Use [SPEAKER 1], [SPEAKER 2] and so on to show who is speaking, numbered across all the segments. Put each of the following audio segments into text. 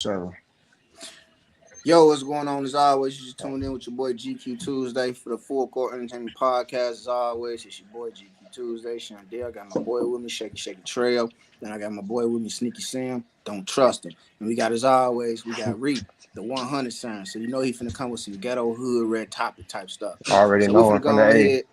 [SPEAKER 1] So,
[SPEAKER 2] Yo, what's going on? As always, you just tuned in with your boy GQ Tuesday for the Full Court Entertainment Podcast. As always, it's your boy GQ Tuesday, Sean Dale. I got my boy with me, Shaky Trail. Then I got my boy with me, Sneaky Sam. Don't trust him. And we got, as always, we got Reek, the 100 sign. So you know he finna come with some ghetto hood red topic type stuff.
[SPEAKER 1] already
[SPEAKER 2] So we
[SPEAKER 1] knowing
[SPEAKER 2] finna
[SPEAKER 1] from the
[SPEAKER 2] go
[SPEAKER 1] A.
[SPEAKER 2] ahead.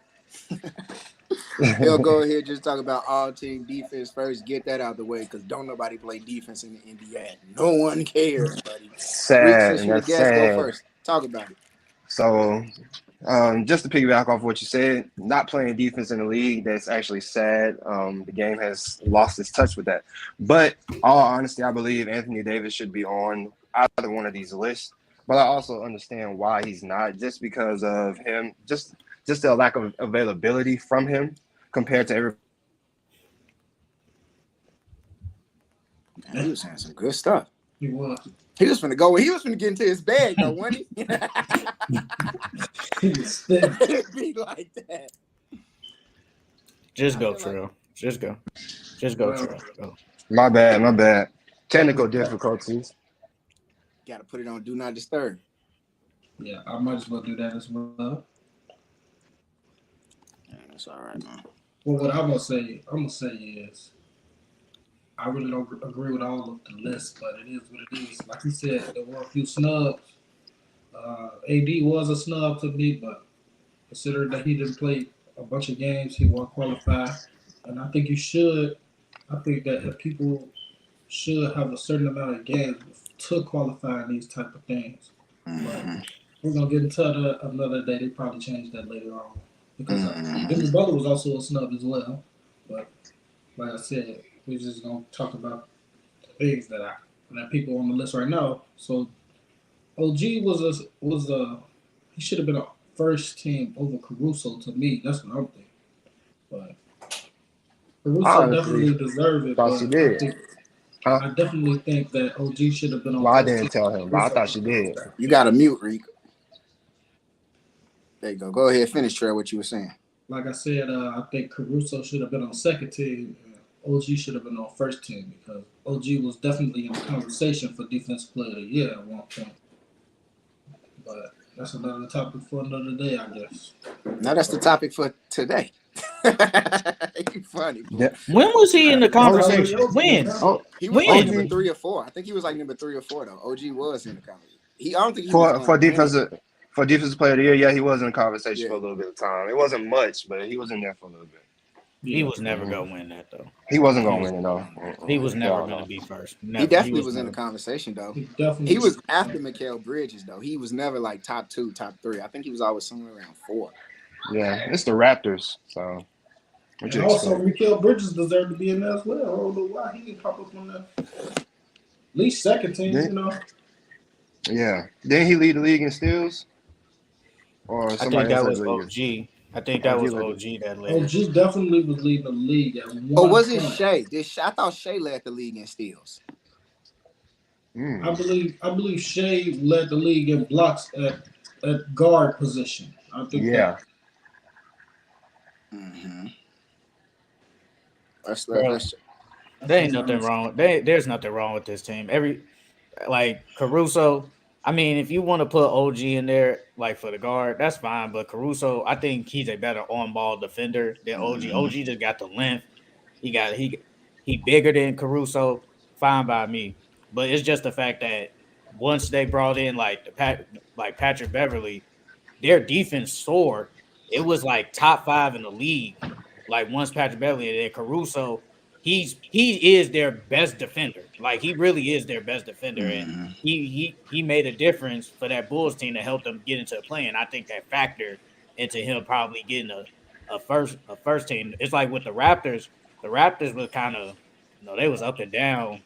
[SPEAKER 2] He'll go ahead just talk about all team defense first. Get that out the way because don't nobody play defense in the NBA. No one cares, buddy. Reek,
[SPEAKER 1] Sad,
[SPEAKER 2] since
[SPEAKER 1] and
[SPEAKER 2] you the
[SPEAKER 1] that's
[SPEAKER 2] guest, go
[SPEAKER 1] sad.
[SPEAKER 2] first. Talk about it.
[SPEAKER 1] So, just to piggyback off what you said, not playing defense in the league, that's actually sad. The game has lost its touch with that. But all honesty, I believe Anthony Davis should be on either one of these lists. But I also understand why he's not, just because of him, just the lack of availability from him compared to everybody.
[SPEAKER 2] Man, he was saying some good stuff.
[SPEAKER 3] He was.
[SPEAKER 2] He was finna go. He was finna get into his bag though, wasn't he?
[SPEAKER 3] He was stiff.
[SPEAKER 2] It'd be like that.
[SPEAKER 4] Just
[SPEAKER 2] I
[SPEAKER 4] go,
[SPEAKER 2] feel like-
[SPEAKER 4] Trill. Just go. Just go,
[SPEAKER 3] Well,
[SPEAKER 4] Trill. Go.
[SPEAKER 1] My bad. Technical difficulties.
[SPEAKER 2] Got to put it on Do Not Disturb.
[SPEAKER 3] Yeah, I might as well do that as well.
[SPEAKER 2] Yeah, that's all right, man.
[SPEAKER 3] Well, what I'm gonna say is, I really don't agree with all of the lists, but it is what it is. Like you said, there were a few snubs. AD was a snub to me, but considering that he didn't play a bunch of games, he won't qualify. And I think you should. I think that if people should have a certain amount of games to qualify in these type of things.
[SPEAKER 2] Mhm.
[SPEAKER 3] We're gonna get into that another day. They probably change that later on because
[SPEAKER 2] Mhm.
[SPEAKER 3] Jimmy Butler was also a snub as well. But like I said, we're just gonna talk about the things that people on the list right now. So OG was a he should have been a first team over Caruso to me. That's what I'm thinking. But Caruso
[SPEAKER 1] Honestly,
[SPEAKER 3] definitely deserved it.
[SPEAKER 1] thought she
[SPEAKER 3] But
[SPEAKER 1] did. Huh?
[SPEAKER 3] I definitely think that OG should have been on
[SPEAKER 1] Well, I
[SPEAKER 3] first
[SPEAKER 1] didn't
[SPEAKER 3] team.
[SPEAKER 1] tell him, but I thought she did.
[SPEAKER 2] You got to mute, Reek. There you go. Go ahead, finish, Trey, what you were saying.
[SPEAKER 3] Like I said, I think Caruso should have been on second team. And OG should have been on first team because OG was definitely in the conversation for Defensive Player of the Year at one point. But that's another topic for another day, I guess.
[SPEAKER 2] Now that's the topic for today. You funny, boy.
[SPEAKER 1] Yeah.
[SPEAKER 4] When was he in the conversation? When?
[SPEAKER 1] Oh,
[SPEAKER 2] He was
[SPEAKER 4] When?
[SPEAKER 2] like number 3 or 4. I think he was like number 3 or 4 though. OG was in the conversation. I don't think he was
[SPEAKER 1] for
[SPEAKER 2] gonna win
[SPEAKER 1] defensive player of the year, yeah, he was in the conversation
[SPEAKER 2] Yeah.
[SPEAKER 1] for a little bit of time. It wasn't much, but he was in there for a little bit.
[SPEAKER 4] He was never gonna win that though.
[SPEAKER 1] He wasn't gonna win it though.
[SPEAKER 4] He was never
[SPEAKER 1] Hell no.
[SPEAKER 4] gonna be first.
[SPEAKER 2] it.
[SPEAKER 4] Never.
[SPEAKER 2] He definitely was in
[SPEAKER 4] never.
[SPEAKER 2] the conversation though.
[SPEAKER 3] He definitely
[SPEAKER 2] He was after Mikal Bridges though. He was never like top 2, top 3. I think he was always somewhere around 4.
[SPEAKER 1] Yeah, it's the Raptors, so what you
[SPEAKER 3] And also,
[SPEAKER 1] expect?
[SPEAKER 3] Mikal Bridges deserved to be in there as well. I don't know why he didn't pop up on that. At least second team,
[SPEAKER 1] Yeah.
[SPEAKER 3] you know.
[SPEAKER 1] Yeah. Didn't he lead the league in steals? Or
[SPEAKER 4] I
[SPEAKER 1] somebody
[SPEAKER 4] think that
[SPEAKER 1] else
[SPEAKER 4] was
[SPEAKER 1] led the league?
[SPEAKER 4] OG. I think that
[SPEAKER 1] OG
[SPEAKER 4] was
[SPEAKER 1] led
[SPEAKER 4] OG that led.
[SPEAKER 3] OG definitely was leading the league at one
[SPEAKER 2] Or was it
[SPEAKER 3] point.
[SPEAKER 2] Shea? I thought Shea led the league in steals.
[SPEAKER 1] Mm.
[SPEAKER 3] I believe Shea led the league in blocks at guard position. I think
[SPEAKER 1] Yeah.
[SPEAKER 2] Mm-hmm. Let's
[SPEAKER 4] Bro, there ain't nothing
[SPEAKER 3] that's
[SPEAKER 4] wrong. There's nothing wrong with this team. Like Caruso. I mean, if you want to put OG in there, like for the guard, that's fine. But Caruso, I think he's a better on-ball defender than OG.
[SPEAKER 2] Mhm.
[SPEAKER 4] OG just got the length. He bigger than Caruso. Fine by me. But it's just the fact that once they brought in like Patrick Beverly, their defense soared. It was like top 5 in the league. Like once Patrick Beverly and then Caruso, he is their best defender. Like he really is their best defender, and
[SPEAKER 2] Mhm.
[SPEAKER 4] he made a difference for that Bulls team to help them get into the play. And I think that factored into him probably getting a first team. It's like with the Raptors. The Raptors was kind of they was up and down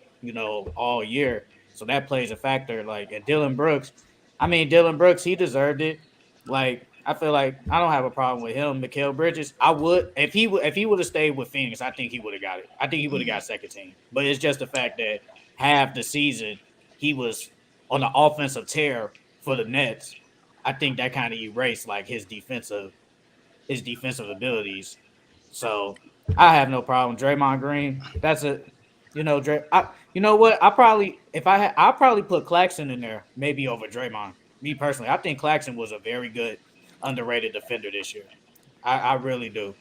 [SPEAKER 4] all year. So that plays a factor. Like and Dylan Brooks, Dylan Brooks, he deserved it. Like I feel like I don't have a problem with him. Mikal Bridges, I would if he would have stayed with Phoenix, I think he would have got it. I think he would have got second team. But it's just the fact that half the season he was on the offensive tear for the Nets. I think that kind of erased like his defensive abilities. So I have no problem. Draymond Green, You know, you know what? I'll probably put Claxton in there, maybe over Draymond. Me personally, I think Claxton was a very good, underrated defender this year. I really do.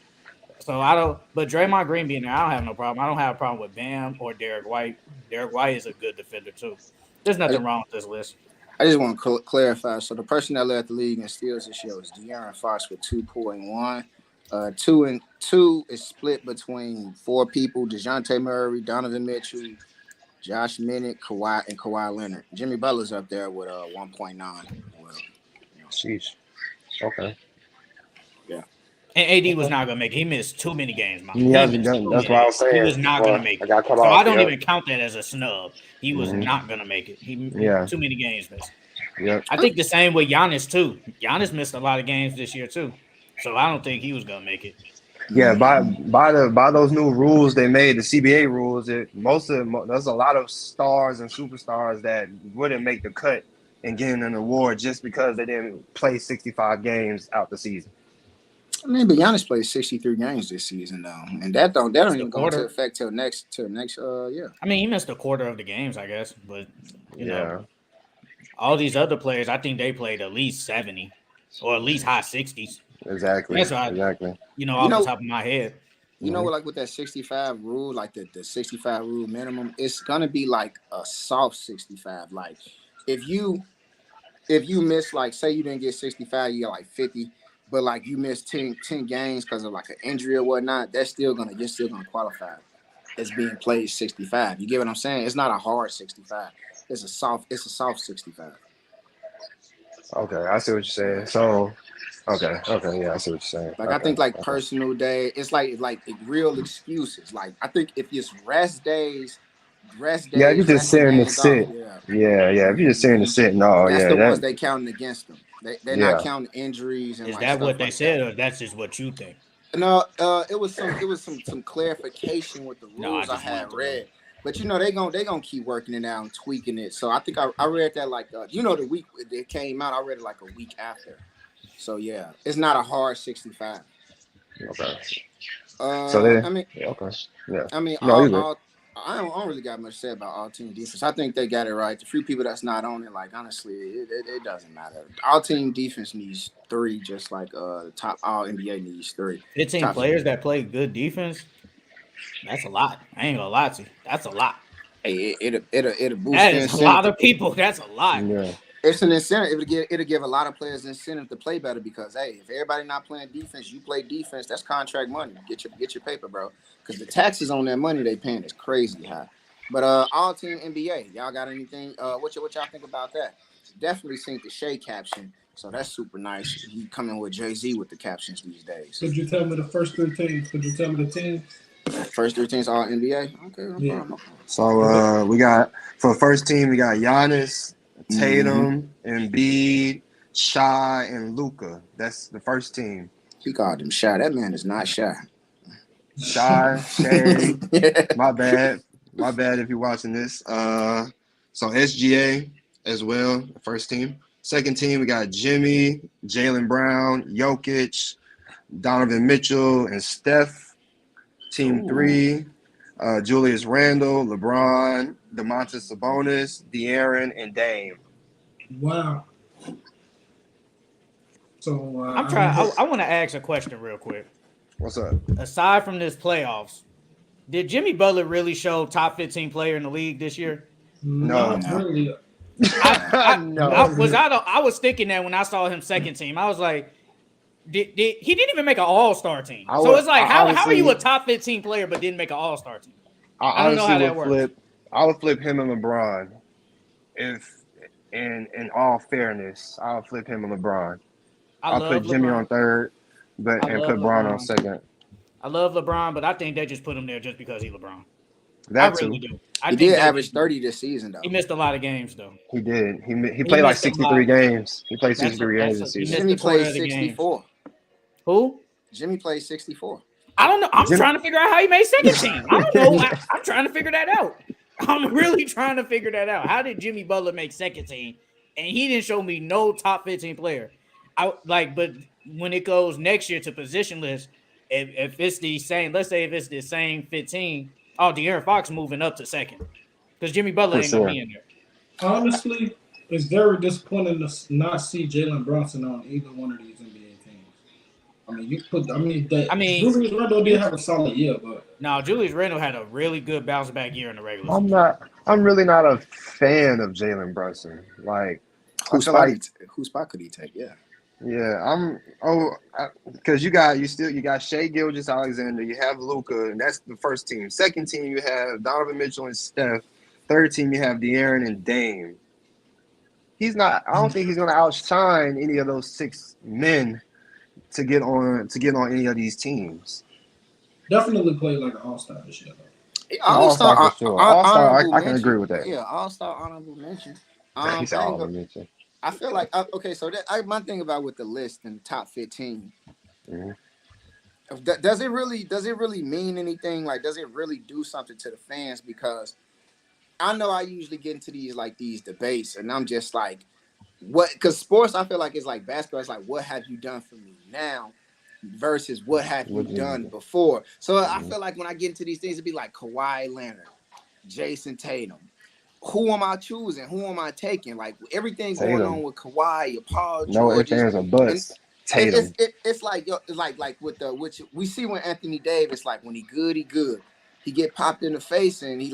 [SPEAKER 4] So I don't, but Draymond Green being there, I don't have no problem. I don't have a problem with Bam or Derek White. Derek White is a good defender too. There's
[SPEAKER 2] I,
[SPEAKER 4] nothing wrong with this list.
[SPEAKER 2] I just want to clarify. So the person that led the league in steals this year was De'Aaron Fox with 2.1. Two and two is split between four people: DeJounte Murray, Donovan Mitchell, Josh Minnick, Kawhi Leonard. Jimmy Butler's up there with 1.9. Well,
[SPEAKER 1] Sheesh. Okay.
[SPEAKER 2] Yeah.
[SPEAKER 4] And AD was not gonna make it. He missed too many games, man.
[SPEAKER 1] He hasn't done. That's what I was saying.
[SPEAKER 4] He was not gonna make
[SPEAKER 1] I
[SPEAKER 4] it.
[SPEAKER 1] got cut
[SPEAKER 4] So
[SPEAKER 1] off.
[SPEAKER 4] I don't even count that as a snub. He was not gonna make it. He too many games missed.
[SPEAKER 1] Yep.
[SPEAKER 4] I think the same with Giannis too. Giannis missed a lot of games this year too. So I don't think he was gonna make it.
[SPEAKER 1] Yeah, by those new rules they made, the CBA rules, there's a lot of stars and superstars that wouldn't make the cut and getting an award just because they didn't play 65 games out the season.
[SPEAKER 2] I mean, but Giannis played 63 games this season though, and that don't even go into effect till next year.
[SPEAKER 4] I mean, he missed a quarter of the games, I guess, but you know, all these other players, I think they played at least 70 or at least high 60s.
[SPEAKER 1] Exactly. Exactly.
[SPEAKER 4] You know, off the top of my head.
[SPEAKER 2] You know, like with that 65 rule, like the 65 rule minimum, it's gonna be like a soft 65. Like if you miss, like, say you didn't get 65, you got like 50, but like you missed 10 games because of like an injury or whatnot, you're still gonna qualify as being played 65. You get what I'm saying? It's not a hard 65. It's a soft 65.
[SPEAKER 1] Okay, I see what you're saying. So okay, yeah, I see what you're saying.
[SPEAKER 2] Like I think like personal day, it's like real excuses. Like I think if it's rest days.
[SPEAKER 1] Yeah, you're just saying to sit. Yeah. If you're just saying to sit, no,
[SPEAKER 2] that's the ones they counting against them. They're not counting injuries. And
[SPEAKER 4] is
[SPEAKER 2] like
[SPEAKER 4] that what they
[SPEAKER 2] like
[SPEAKER 4] said,
[SPEAKER 2] that.
[SPEAKER 4] or that's just what you think?
[SPEAKER 2] No, it was some clarification with the rules I had read. But you know they gonna keep working it out and tweaking it. So I think I read that like the week it came out. I read it like a week after. So yeah, it's not a hard 65.
[SPEAKER 1] Okay.
[SPEAKER 2] I mean,
[SPEAKER 1] okay. Yeah.
[SPEAKER 2] I mean,
[SPEAKER 1] no,
[SPEAKER 2] I don't really got much to say about all team defense. I think they got it right. The few people that's not on it, like honestly, it doesn't matter. All team defense needs 3, just like the top all NBA needs 3.
[SPEAKER 4] 15 players that play good defense. That's a lot. I ain't gonna lie to you. That's a lot.
[SPEAKER 2] Hey, it'll boost.
[SPEAKER 4] That is a lot of people. That's a lot.
[SPEAKER 1] Yeah.
[SPEAKER 2] It's an incentive. It'll give a lot of players incentive to play better because hey, if everybody not playing defense, you play defense. That's contract money. Get your paper, bro. Because the taxes on that money they paying is crazy high. But all team NBA, y'all got anything? What y'all think about that? Definitely seen the Shea caption, so that's super nice. He coming with Jay-Z with the captions these days.
[SPEAKER 3] Could you tell me the first 3 teams? Could you tell me the teams?
[SPEAKER 2] First 3 teams all NBA. Okay, no problem.
[SPEAKER 1] So we got for first team we got Giannis, Tatum, Embiid, Shy, and Luka. That's the first team.
[SPEAKER 2] He called him shy. That man is not shy.
[SPEAKER 1] Shy, Shade. My bad if you're watching this. So SGA as well, the first team. Second team, we got Jimmy, Jaylen Brown, Jokic, Donovan Mitchell, and Steph. Team 3, Julius Randle, LeBron, DeMontis Sabonis, De'Aaron, and Dame.
[SPEAKER 3] Wow. So
[SPEAKER 4] I'm trying. I want to ask a question real quick.
[SPEAKER 1] What's up?
[SPEAKER 4] Aside from this playoffs, did Jimmy Butler really show top 15 player in the league this year?
[SPEAKER 1] No.
[SPEAKER 3] Really.
[SPEAKER 1] No.
[SPEAKER 4] I was thinking that when I saw him second team, I was like, he didn't even make an all-star team. So it's like, how are you a top 15 player but didn't make an all-star team? I don't know how that works.
[SPEAKER 1] I would flip him and LeBron. If in all fairness, I'll flip him and LeBron. I'll put Jimmy on third, and put Bron on second.
[SPEAKER 4] I love LeBron, but I think they just put him there just because he's LeBron.
[SPEAKER 1] I
[SPEAKER 4] really do.
[SPEAKER 2] He did average 30 this season, though.
[SPEAKER 4] He missed a lot of games, though.
[SPEAKER 1] He did. He played like 63 games. He played 63 games this season.
[SPEAKER 2] Jimmy played 64.
[SPEAKER 4] Who?
[SPEAKER 2] Jimmy played 64.
[SPEAKER 4] I don't know. I'm trying to figure out how he made second team. I don't know. I'm trying to figure that out. I'm really trying to figure that out. How did Jimmy Butler make second team? And he didn't show me no top 15 player. But when it goes next year to position list, if it's the same, let's say if it's the same 15, Oh, De'Aaron Fox moving up to second because Jimmy Butler
[SPEAKER 1] For
[SPEAKER 4] ain't gonna
[SPEAKER 1] sure.
[SPEAKER 4] be in there.
[SPEAKER 3] Honestly, it's very disappointing to not see Jalen Brunson on either one of these NBA teams. I mean,
[SPEAKER 4] I mean,
[SPEAKER 3] Julius Randle did have a solid year, but
[SPEAKER 4] now Julius Randle had a really good bounce back year in the regular season.
[SPEAKER 1] I'm really not a fan of Jalen Brunson. Like, I
[SPEAKER 2] Whose
[SPEAKER 1] feel
[SPEAKER 2] spot?
[SPEAKER 1] like,
[SPEAKER 2] Whose spot could he take? Yeah.
[SPEAKER 1] yeah, because you got Shea Gilgeous-Alexander, you have Luka, and that's the first team. Second team, you have Donovan Mitchell and Steph. Third team, you have De'Aaron and Dame. I don't think he's going to outshine any of those 6 men to get on any of these teams.
[SPEAKER 3] definitely played like an all-star this year, though.
[SPEAKER 1] All-star for sure. All-star,
[SPEAKER 2] Honorable
[SPEAKER 1] I can
[SPEAKER 2] mention.
[SPEAKER 1] agree with that.
[SPEAKER 2] Yeah, all-star honorable mention.
[SPEAKER 1] He said
[SPEAKER 2] I
[SPEAKER 1] honorable mention.
[SPEAKER 2] feel like okay. So my thing about with the list and the top 15.
[SPEAKER 1] Mm-hmm.
[SPEAKER 2] Does it really mean anything? Like, does it really do something to the fans? Because I know I usually get into these debates, and I'm just like, what? Because sports, I feel like it's like basketball. It's like, what have you done for me now, versus what have you done before? So I feel like when I get into these things, it'd be like Kawhi Leonard, Jason Tatum. Who am I choosing? Who am I taking? Like everything going on with Kawhi, Paul George.
[SPEAKER 1] No ifs, ands, or buts. Tatum.
[SPEAKER 2] It's like with which we see when Anthony Davis, like when he good. He get popped in the face and he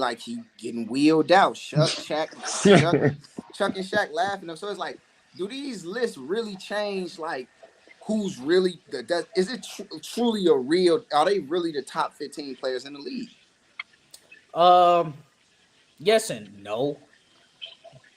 [SPEAKER 2] getting wheeled out. Chuck and Shaq laughing. So it's like, do these lists really change like who's really is it truly a real? Are they really the top 15 players in the league?
[SPEAKER 4] Yes and no,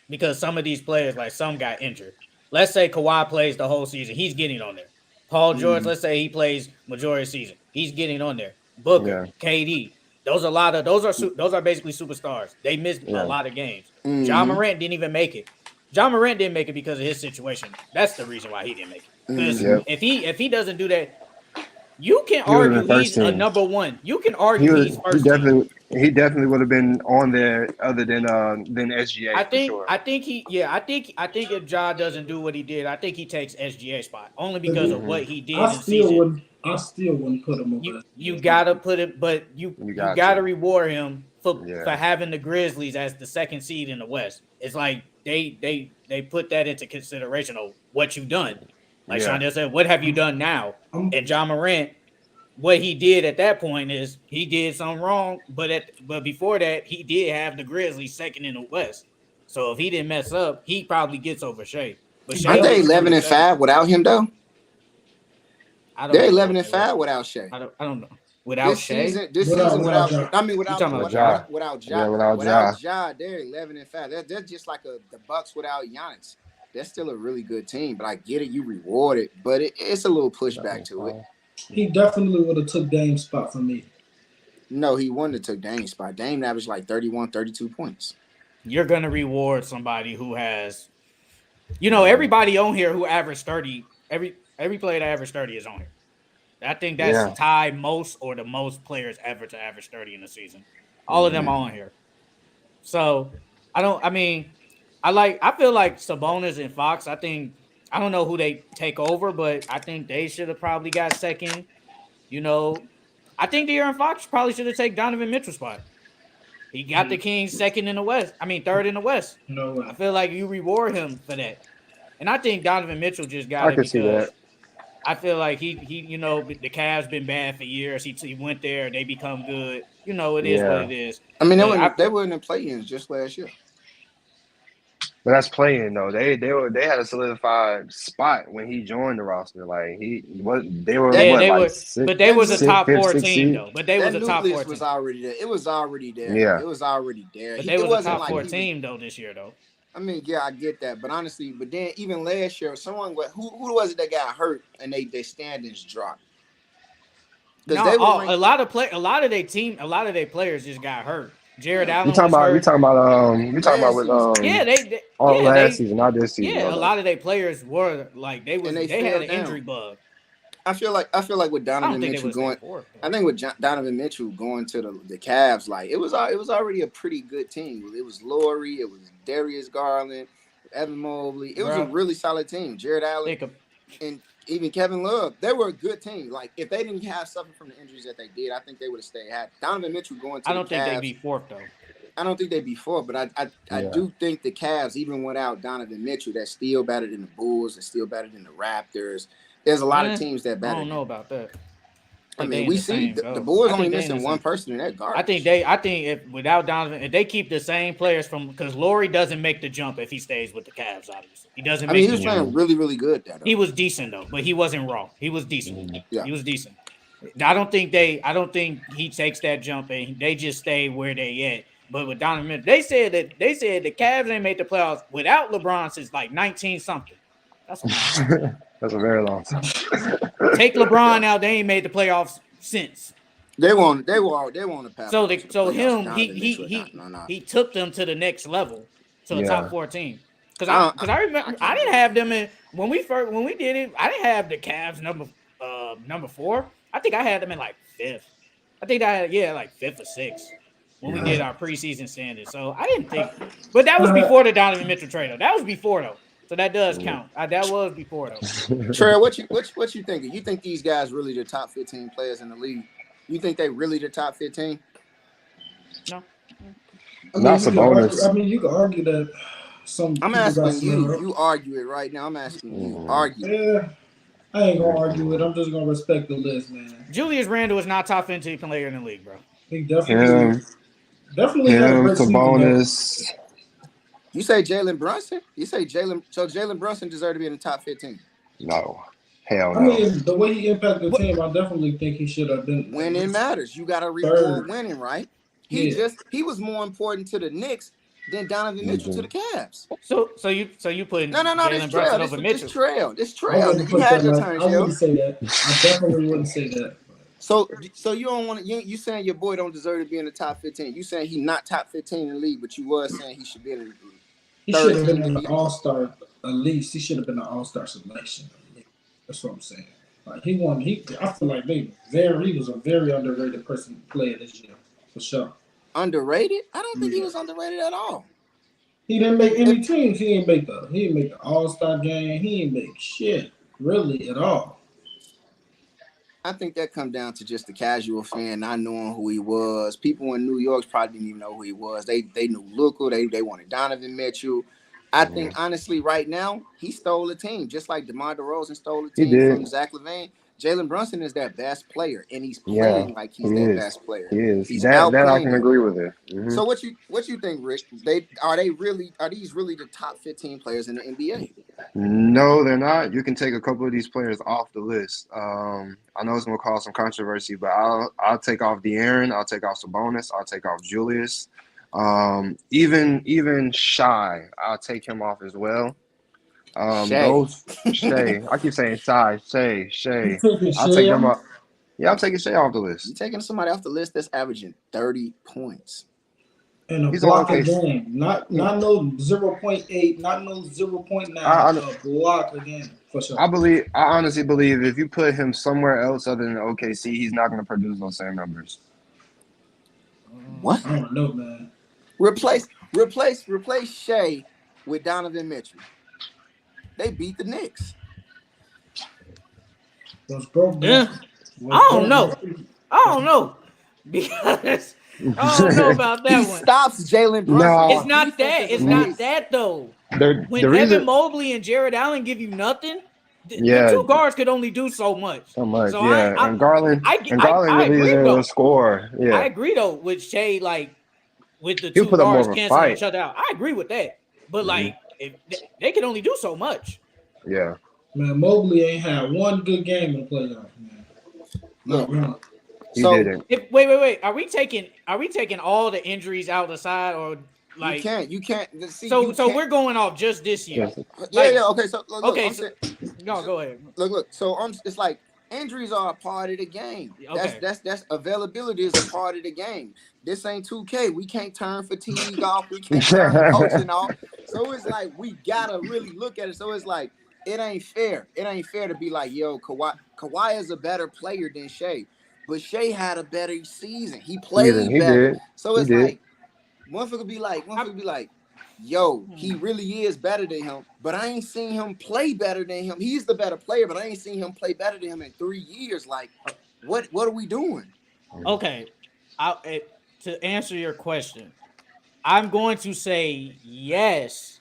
[SPEAKER 4] because some of these players, like some got injured. Let's say Kawhi plays the whole season, he's getting on there. Paul George, let's say he plays majority of the season, he's getting on there. Booker, KD, those are basically superstars. They missed a lot of games. Ja Morant didn't even make it. Ja Morant didn't make it because of his situation. That's the reason why he didn't make it. Because if he doesn't do that, you can argue he's a number one. You can argue he's first team.
[SPEAKER 1] He definitely would have been on there other than SGA.
[SPEAKER 4] I think
[SPEAKER 1] for sure.
[SPEAKER 4] I think if Ja doesn't do what he did, I think he takes SGA spot only because of what he did in season.
[SPEAKER 3] I still wouldn't put him over.
[SPEAKER 4] You gotta put it, but you gotta reward him for having the Grizzlies as the second seed in the West. It's like they put that into consideration of what you've done. Like Shondell said, what have you done now? And John Morant, what he did at that point is he did something wrong, but before that, he did have the Grizzlies second in the West. So if he didn't mess up, he probably gets over Shea. But
[SPEAKER 2] Aren't they 11-5 without him though? They're 11-5 without Shea.
[SPEAKER 4] I don't know. Without Shea?
[SPEAKER 2] This season without Ja. I mean
[SPEAKER 1] without
[SPEAKER 2] Ja.
[SPEAKER 1] Yeah, without
[SPEAKER 2] Ja, they're 11-5. They're just like the Bucks without Giannis. They're still a really good team, but I get it. You reward it, but it's a little pushback to it.
[SPEAKER 3] He definitely would have took Dame's spot from me.
[SPEAKER 2] No, he wouldn't have took Dame's spot. Dame averaged like 31, 32 points.
[SPEAKER 4] You're going to reward somebody who has, everybody on here who averaged 30, every player that averaged 30 is on here. I think that's tied most or the most players ever to average 30 in the season. All of them are on here. So, I feel like Sabonis and Fox, I don't know who they take over, but I think they should have probably got second. I think De'Aaron Fox probably should have taken Donovan Mitchell's spot. He got the Kings third in the West.
[SPEAKER 3] No way.
[SPEAKER 4] I feel like you reward him for that. And I think Donovan Mitchell just got it because I feel like he the Cavs been bad for years. He went there, they become good. It is what it is.
[SPEAKER 2] I mean, they were in the play-ins just last year.
[SPEAKER 1] But that's playing though. They had a solidified spot when he joined the roster. Like they was
[SPEAKER 4] a top 4 team though. But they was a top 4 team.
[SPEAKER 2] Was already there. It was already there.
[SPEAKER 1] Yeah.
[SPEAKER 2] It was already there.
[SPEAKER 4] But they was a top 4 team though this year though.
[SPEAKER 2] I mean, yeah, I get that, but honestly, then even last year, who was it that got hurt and they standings dropped?
[SPEAKER 4] No, a lot of their players just got hurt. Jared Allen.
[SPEAKER 1] You talking about with last season, not this season.
[SPEAKER 4] Yeah, a lot of their players were like they had an injury bug.
[SPEAKER 2] I feel like with Donovan Mitchell going, I think with Donovan Mitchell going to the Cavs, like it was already a pretty good team. It was Laurie, it was Darius Garland, Evan Mobley. It was a really solid team. Jared Allen and even Kevin Love, they were a good team. Like if they didn't have suffered from the injuries that they did, I think they would have stayed happy. Donovan Mitchell going to
[SPEAKER 4] I
[SPEAKER 2] the
[SPEAKER 4] don't think they'd
[SPEAKER 2] Cavs.
[SPEAKER 4] be fourth though.
[SPEAKER 2] I don't think they'd be fourth, but I do think the Cavs, even without Donovan Mitchell, that's still better than the Bulls. That's still better than the Raptors. There's a lot of teams that better.
[SPEAKER 4] I don't know about that.
[SPEAKER 2] I mean, we see the Bulls only missing one person in that garbage.
[SPEAKER 4] I think if without Donovan, if they keep the same players from because Laurie doesn't make the jump if he stays with the Cavs. Obviously, he doesn't.
[SPEAKER 2] He was playing really, really good.
[SPEAKER 4] He was decent though, but he wasn't raw. He was decent.
[SPEAKER 2] Yeah.
[SPEAKER 4] He was decent. I don't think he takes that jump and they just stay where they at. But with Donovan Mitchell, they said the Cavs ain't made the playoffs without LeBron since like 19 something. That's
[SPEAKER 1] a very long time.
[SPEAKER 4] Take LeBron out, they ain't made the playoffs since.
[SPEAKER 2] They want to pass.
[SPEAKER 4] He took them to the next level, to a top 14. Because I remember I didn't have them in when we did it. I didn't have the Cavs number 4. I think I had them in like 5th. I think I had like 5th or 6th when we did our preseason standings. So I didn't think, but that was before the Donovan Mitchell trade. Though. That was before though. So that does count. That was before though.
[SPEAKER 2] Trey, what you thinking? You think these guys really the top 15 players in the league? You think they really the top 15?
[SPEAKER 4] No.
[SPEAKER 1] That's a bonus.
[SPEAKER 3] You could argue that some.
[SPEAKER 2] I'm asking you. You argue it right now. I'm asking you. Argue.
[SPEAKER 3] Yeah. I ain't gonna argue it. I'm just gonna respect the list, man.
[SPEAKER 4] Julius Randle is not top 15 player in the league, bro.
[SPEAKER 3] He definitely
[SPEAKER 1] it's a bonus.
[SPEAKER 2] You say Jalen Brunson? So Jalen Brunson deserved to be in the top 15?
[SPEAKER 1] No. Hell no.
[SPEAKER 3] I mean, the way he impacted the team, I definitely think he should have been.
[SPEAKER 2] Winning matters. You got to reward winning, right? He was more important to the Knicks than Donovan Mitchell to the Cavs.
[SPEAKER 4] So you put
[SPEAKER 2] Jalen Brunson over Mitchell. This trail.
[SPEAKER 3] You had your turn, I wouldn't say that. I definitely wouldn't say that.
[SPEAKER 2] So you don't want to. You saying your boy don't deserve to be in the top 15? You saying he not top 15 in the league, but you was saying he should be in the league.
[SPEAKER 3] He should have been in the All-Star. At least he should have been an All-Star selection. That's what I'm saying. Like I feel like he was a very underrated player this year for sure.
[SPEAKER 2] Underrated? I don't think he was underrated at all.
[SPEAKER 3] He didn't make any teams. He didn't make the All-Star game. He didn't make shit really at all.
[SPEAKER 2] I think that comes down to just the casual fan not knowing who he was. People in New York probably didn't even know who he was. They knew Luka. They wanted Donovan Mitchell. I think, honestly, right now, he stole a team, just like DeMar DeRozan stole a team from Zach LaVine. Jalen Brunson is their best player, and he's playing like he's their best player.
[SPEAKER 1] He is.
[SPEAKER 2] He's
[SPEAKER 1] that I can agree with it. Mm-hmm.
[SPEAKER 2] So what you think, Rick? Are these really the top 15 players in the NBA?
[SPEAKER 1] No, they're not. You can take a couple of these players off the list. I know it's going to cause some controversy, but I'll take off De'Aaron. I'll take off Sabonis. I'll take off Julius. Even Shy, I'll take him off as well. Shay. I keep saying Shay. I'll take him off. Yeah, I'm taking Shay off the list.
[SPEAKER 2] You're taking somebody off the list that's averaging 30 points.
[SPEAKER 3] And a block a game. Not no 0.8, not no 0.9. A block a game, for sure.
[SPEAKER 1] I honestly believe if you put him somewhere else other than OKC, he's not going to produce those same numbers.
[SPEAKER 2] What?
[SPEAKER 3] I don't know, man.
[SPEAKER 2] Replace Shea with Donovan Mitchell. They beat the Knicks.
[SPEAKER 4] Yeah. I don't know. Because I don't know about that one.
[SPEAKER 2] Stops Jalen Brunson.
[SPEAKER 1] No.
[SPEAKER 4] It's not that. It's not that though. When Evan Mobley and Jared Allen give you nothing, the two guards could only do so much.
[SPEAKER 1] And Garland really is a scorer. Yeah.
[SPEAKER 4] I agree though with Shea, like with the two guards canceling each other out. I agree with that. But if they can only do so much.
[SPEAKER 1] Yeah.
[SPEAKER 3] Man, Mobley ain't had one good game in the playoffs, man.
[SPEAKER 2] Look.
[SPEAKER 1] He didn't.
[SPEAKER 4] Wait. Are we taking all the injuries out of the side or like
[SPEAKER 2] you can't see,
[SPEAKER 4] so we're going off just this year.
[SPEAKER 2] Okay, so look,
[SPEAKER 4] go ahead.
[SPEAKER 2] Look. So it's like injuries are a part of the game.
[SPEAKER 4] Okay.
[SPEAKER 2] That's availability is a part of the game. This ain't 2K. We can't turn fatigue off. We can't turn coaching off. So it's like we gotta really look at it. So it's like it ain't fair. It ain't fair to be like, yo, Kawhi is a better player than Shea. But Shea had a better season. He played better.
[SPEAKER 1] Did.
[SPEAKER 2] So it's like one could be like, yo, he really is better than him, but I ain't seen him play better than him. He's the better player, but I ain't seen him play better than him in 3 years. Like, what are we doing?
[SPEAKER 4] Okay, to answer your question, I'm going to say yes,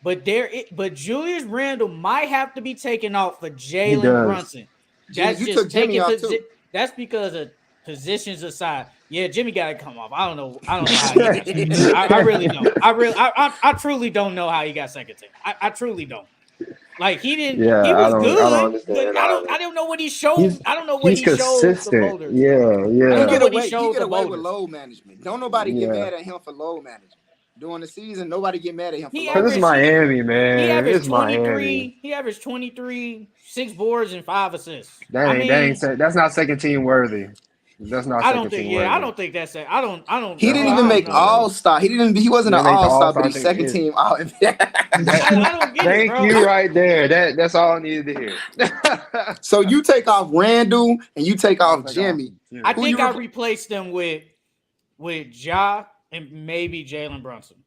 [SPEAKER 4] but but Julius Randle might have to be taken off for
[SPEAKER 1] He
[SPEAKER 4] Jalen
[SPEAKER 1] does.
[SPEAKER 4] Brunson.
[SPEAKER 2] Jimmy,
[SPEAKER 4] That's
[SPEAKER 2] you
[SPEAKER 4] just
[SPEAKER 2] took Jimmy
[SPEAKER 4] taking
[SPEAKER 2] off too.
[SPEAKER 4] That's because of positions aside. Yeah, Jimmy got to come off. I don't know how he got second team. I really don't. I truly don't know how he got second team. I truly don't. Like he didn't.
[SPEAKER 1] Yeah,
[SPEAKER 4] He was
[SPEAKER 1] I don't
[SPEAKER 4] good,
[SPEAKER 1] understand
[SPEAKER 4] but
[SPEAKER 1] all that.
[SPEAKER 4] I don't know what he showed.
[SPEAKER 1] He's
[SPEAKER 4] I don't know what
[SPEAKER 1] he's
[SPEAKER 4] he showed the
[SPEAKER 1] consistent.
[SPEAKER 4] voters.
[SPEAKER 1] Yeah,
[SPEAKER 4] I don't
[SPEAKER 1] yeah.
[SPEAKER 4] know
[SPEAKER 2] He
[SPEAKER 4] what he
[SPEAKER 2] get
[SPEAKER 4] showed the
[SPEAKER 2] away with
[SPEAKER 4] voters.
[SPEAKER 2] load management. Don't nobody get
[SPEAKER 1] Yeah.
[SPEAKER 2] mad at him for load management. During the season, nobody get mad at him for
[SPEAKER 4] He
[SPEAKER 2] load
[SPEAKER 1] Because it's
[SPEAKER 2] management.
[SPEAKER 1] Miami,
[SPEAKER 4] He
[SPEAKER 1] man.
[SPEAKER 4] averaged
[SPEAKER 1] It's Miami.
[SPEAKER 4] 23. He averaged 23, 6 boards and 5 assists.
[SPEAKER 1] That's not second team worthy. That's not
[SPEAKER 4] I don't
[SPEAKER 1] second
[SPEAKER 4] think.
[SPEAKER 1] team
[SPEAKER 4] Yeah,
[SPEAKER 1] worthy.
[SPEAKER 4] I don't think that's it. I don't.
[SPEAKER 2] He
[SPEAKER 1] That's
[SPEAKER 2] didn't
[SPEAKER 1] not
[SPEAKER 2] even
[SPEAKER 4] I don't
[SPEAKER 2] make
[SPEAKER 1] second team
[SPEAKER 4] know.
[SPEAKER 1] worthy.
[SPEAKER 2] All-Star. He wasn't
[SPEAKER 1] They
[SPEAKER 2] an
[SPEAKER 1] make the
[SPEAKER 2] all-star, but
[SPEAKER 1] All-Star
[SPEAKER 2] he's
[SPEAKER 1] team.
[SPEAKER 2] second team all
[SPEAKER 4] I don't get it,
[SPEAKER 1] Thank
[SPEAKER 4] bro.
[SPEAKER 1] you right there. That's all I needed to hear.
[SPEAKER 2] So you take off Randall and you take off Jimmy.
[SPEAKER 4] I
[SPEAKER 2] Who
[SPEAKER 4] think
[SPEAKER 2] you
[SPEAKER 4] I replaced them with Ja and maybe Jalen Brunson.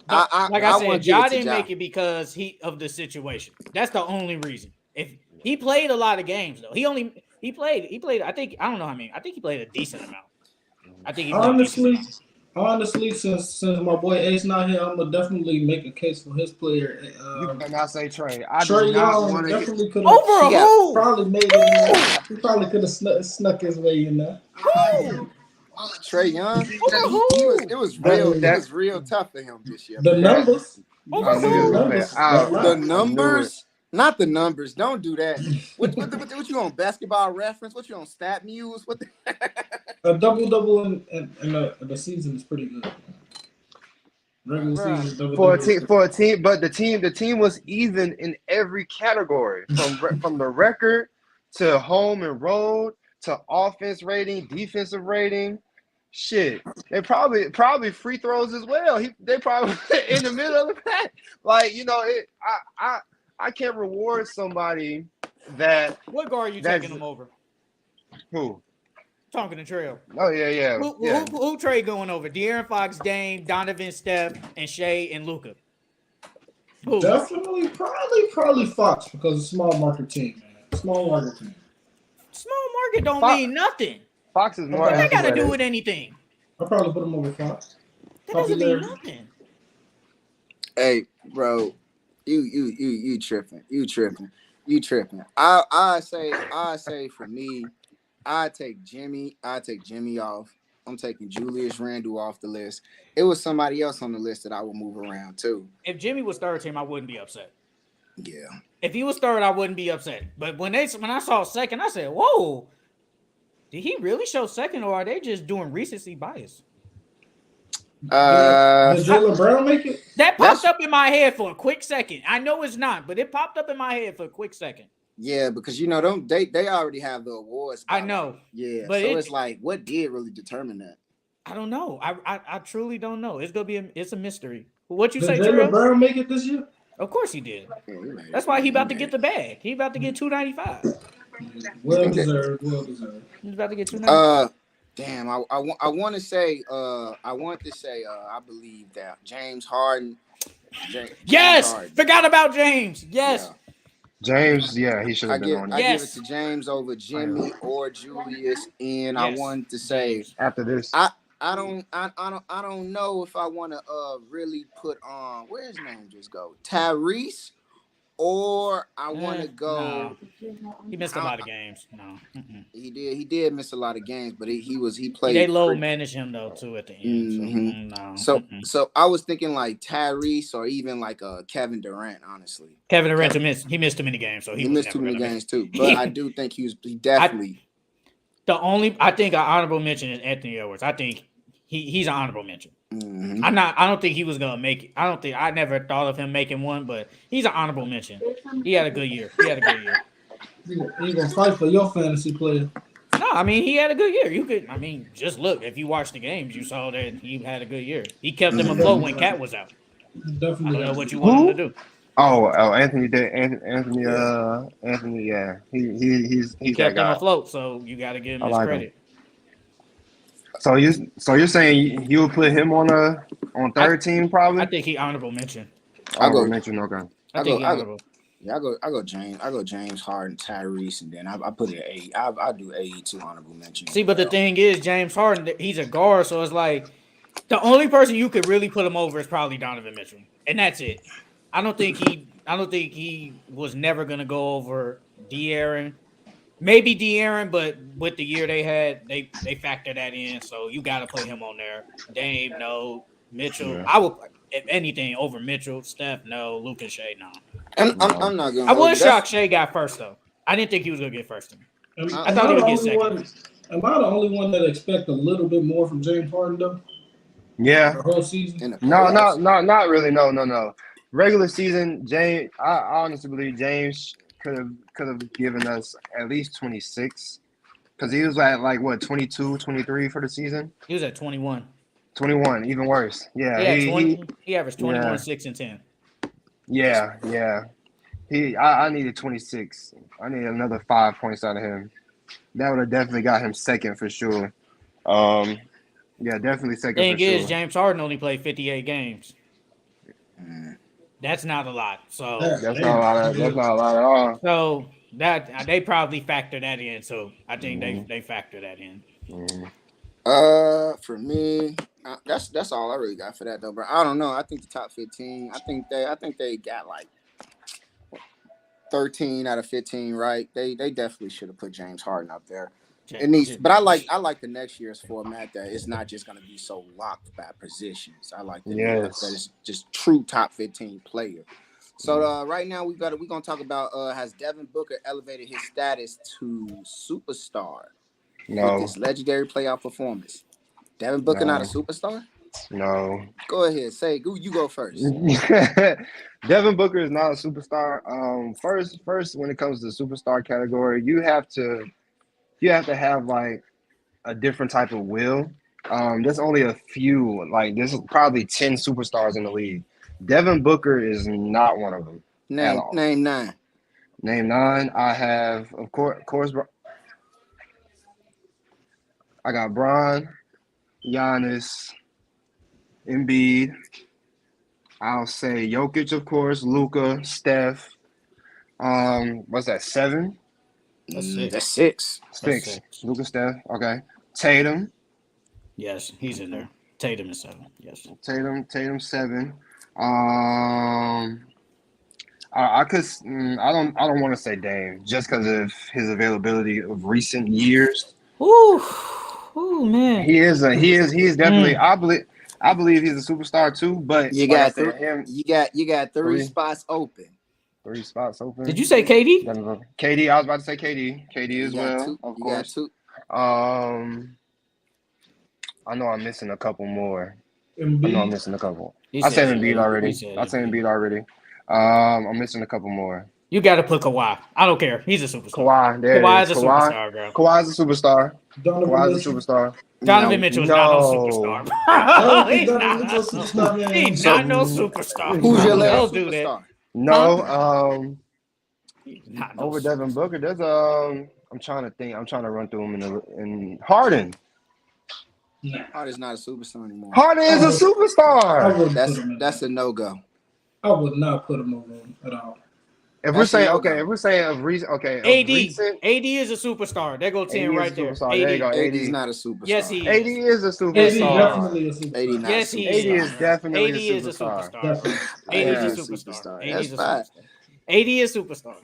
[SPEAKER 4] Like I said, Ja didn't make it because of the situation. That's the only reason. If he played a lot of games though, he played. I don't know how many. I think he played a decent amount. I think he played a decent amount.
[SPEAKER 3] Honestly, since my boy Ace not here, I'm gonna definitely make a case for his player.
[SPEAKER 1] You better not say Trey.
[SPEAKER 3] Trey Young definitely could have
[SPEAKER 4] Over who?
[SPEAKER 3] probably made it. He probably could have snuck his way in there.
[SPEAKER 4] Who?
[SPEAKER 2] Trey Young.
[SPEAKER 4] Over who?
[SPEAKER 2] It was real tough for him this year.
[SPEAKER 3] The numbers.
[SPEAKER 4] Over
[SPEAKER 2] The numbers. Not the numbers. Don't do that. What you on Basketball Reference? What you on Stat Muse? What
[SPEAKER 3] a double in the season is pretty good. Regular season double
[SPEAKER 1] for a team, but the team was even in every category from the record to home and road to offense rating, defensive rating. Shit, they probably free throws as well. They probably in the middle of the pack. Like I can't reward somebody that.
[SPEAKER 4] What guard are you taking them over?
[SPEAKER 1] Who?
[SPEAKER 4] Talking to Trail.
[SPEAKER 1] Oh yeah.
[SPEAKER 4] Who Trey going over? De'Aaron Fox, Dame, Donovan, Steph, and Shea and Luka. Who?
[SPEAKER 3] Definitely, probably Fox because it's a small market team, man. Small market team.
[SPEAKER 4] Small market don't mean nothing.
[SPEAKER 1] Fox is more.
[SPEAKER 4] What that got to do with anything?
[SPEAKER 3] I'll probably put him over Fox.
[SPEAKER 4] That doesn't mean nothing.
[SPEAKER 2] Hey, bro, you tripping? You tripping? I say for me, I take Jimmy off. I'm taking Julius Randle off the list. It was somebody else on the list that I would move around too.
[SPEAKER 4] If Jimmy was third team, I wouldn't be upset.
[SPEAKER 2] Yeah.
[SPEAKER 4] If he was third, I wouldn't be upset. But when I saw second, I said, "Whoa, did he really show second, or are they just doing recency bias?"
[SPEAKER 3] Did Jaylen Brown make it?
[SPEAKER 4] That popped up in my head for a quick second. I know it's not, but it popped up in my head for a quick second.
[SPEAKER 2] Yeah, because they already have the awards.
[SPEAKER 4] I know.
[SPEAKER 2] Yeah, but so it's like, what did really determine that?
[SPEAKER 4] I don't know. I truly don't know. It's gonna be it's a mystery. What you
[SPEAKER 3] did
[SPEAKER 4] say,
[SPEAKER 3] Jaylen Brown make it this year?
[SPEAKER 4] Of course he did. Yeah, that's why he about to get the bag. He about to get $295.
[SPEAKER 3] Well deserved.
[SPEAKER 4] He's about to get $295.
[SPEAKER 2] Damn, I want to say I believe that James Harden.
[SPEAKER 4] Yes, forgot about James. Yes.
[SPEAKER 2] Yeah.
[SPEAKER 1] James, he should have been on it.
[SPEAKER 2] I give it to James over Jimmy or Julius, and I wanted to say
[SPEAKER 1] after this,
[SPEAKER 2] I don't know if I want to really put on where his name just go Tyrese, or I want to go.
[SPEAKER 4] No. He missed a lot of games. No,
[SPEAKER 2] he did miss a lot of games, but he played.
[SPEAKER 4] They low managed him though too at the end.
[SPEAKER 2] Mm-hmm. So I was thinking like Tyrese or even like Kevin Durant. Honestly,
[SPEAKER 4] Kevin Durant he missed too many games, so he
[SPEAKER 2] missed too many games too. But I do think he definitely.
[SPEAKER 4] I think an honorable mention is Anthony Edwards. I think he's an honorable mention.
[SPEAKER 2] Mm-hmm.
[SPEAKER 4] I don't think he was gonna make it. I never thought of him making one, but he's an honorable mention. He had a good year.
[SPEAKER 3] You gonna fight for your fantasy player?
[SPEAKER 4] No, I mean he had a good year. Just look. If you watch the games, you saw that he had a good year. He kept them afloat when Cat was out.
[SPEAKER 3] Definitely.
[SPEAKER 4] I don't know what you want him to do.
[SPEAKER 1] Oh, Anthony did. Anthony, yeah. He's
[SPEAKER 4] he kept them afloat, so you got to give him his credit.
[SPEAKER 1] you're saying you would put him on third team
[SPEAKER 4] I
[SPEAKER 1] probably?
[SPEAKER 4] think he honorable mention.
[SPEAKER 2] I
[SPEAKER 1] Honorable
[SPEAKER 2] go.
[SPEAKER 1] mention, okay.
[SPEAKER 4] I
[SPEAKER 2] I
[SPEAKER 4] think
[SPEAKER 2] go.
[SPEAKER 4] he
[SPEAKER 2] I go.
[SPEAKER 4] honorable.
[SPEAKER 2] Yeah, I go James. I go James Harden, Tyrese, and then I put it at A. I do AE2 honorable mention as
[SPEAKER 4] See, but the
[SPEAKER 2] well.
[SPEAKER 4] thing is, James Harden, he's a guard, so it's like the only person you could really put him over is probably Donovan Mitchell, and that's it. I don't think he was never gonna go over De'Aaron. Maybe De'Aaron, but with the year they had, they factor that in. So you got to put him on there. Dame, no. Mitchell,
[SPEAKER 1] Yeah.
[SPEAKER 4] I would if anything over Mitchell. Steph, no. Luke and Shea, no.
[SPEAKER 2] And
[SPEAKER 1] No.
[SPEAKER 2] I'm not gonna
[SPEAKER 4] I
[SPEAKER 2] hold
[SPEAKER 4] was
[SPEAKER 2] you. That's
[SPEAKER 4] shocked Shea got first though. I didn't think he was gonna get first.
[SPEAKER 3] Am,
[SPEAKER 4] I
[SPEAKER 3] am
[SPEAKER 4] thought
[SPEAKER 3] I
[SPEAKER 4] he
[SPEAKER 3] the
[SPEAKER 4] would get
[SPEAKER 3] only
[SPEAKER 4] second.
[SPEAKER 3] one? Am I the only one that expect a little bit more from James Harden though?
[SPEAKER 1] Yeah.
[SPEAKER 3] The whole season.
[SPEAKER 2] in the
[SPEAKER 1] No,
[SPEAKER 2] playoffs.
[SPEAKER 1] not really. No. Regular season, James. I honestly believe James could have given us at least 26 because he was at like what 22, 23 for the season.
[SPEAKER 4] He was at 21.
[SPEAKER 1] 21, even worse. Yeah,
[SPEAKER 4] He had
[SPEAKER 1] he
[SPEAKER 4] 20. He averaged 21,
[SPEAKER 1] yeah
[SPEAKER 4] 6, and 10.
[SPEAKER 1] yeah. I needed 26. I needed another 5 points out of him. That would have definitely got him second for sure. Yeah, definitely second
[SPEAKER 4] Thing
[SPEAKER 1] for
[SPEAKER 4] is,
[SPEAKER 1] sure.
[SPEAKER 4] James Harden only played 58 games.
[SPEAKER 2] Mm.
[SPEAKER 4] That's not a lot. So
[SPEAKER 1] That's not a lot. That's not a lot at all.
[SPEAKER 4] So that they probably factor that in. So I think
[SPEAKER 1] Mhm.
[SPEAKER 4] they factor that in.
[SPEAKER 1] Mhm.
[SPEAKER 2] For me, that's all I really got for that though, bro. I don't know. I think the top 15. I think they got like 13 out of 15 right. They definitely should have put James Harden up there. It needs, but I like the next year's format that it's not just going to be so locked by positions. I like that
[SPEAKER 1] Yes.
[SPEAKER 2] that it's just true top 15 player. So right now we're gonna talk about has Devin Booker elevated his status to superstar with
[SPEAKER 1] No,
[SPEAKER 2] this legendary playoff performance? Devin Booker not a
[SPEAKER 1] no,
[SPEAKER 2] superstar?
[SPEAKER 1] no.
[SPEAKER 2] Go ahead, you go first.
[SPEAKER 1] Devin Booker is not a superstar. First, when it comes to the superstar category, you have to have like a different type of will. There's only a few. Like there's probably 10 superstars in the league. Devin Booker is not one of them at all.
[SPEAKER 2] Name 9.
[SPEAKER 1] Name 9. I have, of course, I got Bron, Giannis, Embiid. I'll say Jokic, of course, Luka, Steph. What's that? 7?
[SPEAKER 4] That's six.
[SPEAKER 2] That's 6.
[SPEAKER 1] 6.
[SPEAKER 4] six.
[SPEAKER 1] Luka, Steph. Okay. Tatum.
[SPEAKER 4] Yes, he's in there. Tatum is 7. Yes.
[SPEAKER 1] Tatum 7. I don't want to say Dame just because of his availability of recent years.
[SPEAKER 4] Ooh, man.
[SPEAKER 1] He is definitely. I believe he's a superstar too. But
[SPEAKER 2] You
[SPEAKER 1] like I
[SPEAKER 2] got
[SPEAKER 1] said, him
[SPEAKER 2] you got 3 spots open.
[SPEAKER 1] 3 spots open.
[SPEAKER 4] Did you say KD?
[SPEAKER 1] KD, I was about to say KD. KD as well, of course.
[SPEAKER 2] Got 2.
[SPEAKER 1] I know I'm missing a couple more.
[SPEAKER 3] Embiid.
[SPEAKER 1] I know I'm missing a couple.
[SPEAKER 4] He
[SPEAKER 1] I said
[SPEAKER 4] said
[SPEAKER 1] Embiid already.
[SPEAKER 4] said
[SPEAKER 1] I said
[SPEAKER 4] Embiid.
[SPEAKER 1] Embiid already. I'm missing a couple more.
[SPEAKER 4] You got to put Kawhi. I don't care. He's a superstar.
[SPEAKER 1] Kawhi, there
[SPEAKER 4] Kawhi
[SPEAKER 1] it
[SPEAKER 4] is
[SPEAKER 1] is.
[SPEAKER 4] a superstar, bro.
[SPEAKER 1] Kawhi's a superstar.
[SPEAKER 3] Donovan
[SPEAKER 1] Kawhi's a
[SPEAKER 3] Mitchell.
[SPEAKER 1] superstar.
[SPEAKER 4] Donovan Mitchell is not no superstar.
[SPEAKER 3] I don't think
[SPEAKER 4] He's
[SPEAKER 3] Donovan
[SPEAKER 4] not,
[SPEAKER 3] Mitchell's a superstar, man.
[SPEAKER 4] he's not no superstar.
[SPEAKER 2] Who's your last
[SPEAKER 4] Don't do that.
[SPEAKER 2] superstar?
[SPEAKER 1] No,
[SPEAKER 4] He's not no
[SPEAKER 1] over
[SPEAKER 4] superstar.
[SPEAKER 1] Devin Booker, there's I'm trying to think. I'm trying to run through them in Harden.
[SPEAKER 2] Harden's not a superstar anymore.
[SPEAKER 1] Harden is a
[SPEAKER 3] I
[SPEAKER 1] superstar.
[SPEAKER 3] wouldn't put him in.
[SPEAKER 2] That's a no-go.
[SPEAKER 3] I would not put him over him at all.
[SPEAKER 1] If
[SPEAKER 2] That's
[SPEAKER 1] we're saying
[SPEAKER 2] a no-go.
[SPEAKER 1] okay, if we're saying of recent, okay, of
[SPEAKER 4] AD
[SPEAKER 1] recent,
[SPEAKER 4] is a superstar. There go 10
[SPEAKER 1] AD is
[SPEAKER 4] right
[SPEAKER 1] a
[SPEAKER 4] there.
[SPEAKER 1] superstar. There you go.
[SPEAKER 2] AD's
[SPEAKER 1] AD.
[SPEAKER 2] not a superstar.
[SPEAKER 4] Yes, he
[SPEAKER 1] AD
[SPEAKER 4] is.
[SPEAKER 1] is a
[SPEAKER 3] AD
[SPEAKER 1] superstar.
[SPEAKER 3] definitely a superstar.
[SPEAKER 2] 80 not
[SPEAKER 4] Yes,
[SPEAKER 2] a
[SPEAKER 4] he
[SPEAKER 2] superstar.
[SPEAKER 1] AD is definitely
[SPEAKER 4] AD is a superstar.
[SPEAKER 3] Definitely.
[SPEAKER 4] AD
[SPEAKER 1] Yeah.
[SPEAKER 4] is a superstar. AD is a
[SPEAKER 2] That's
[SPEAKER 4] superstar. AD is a superstar.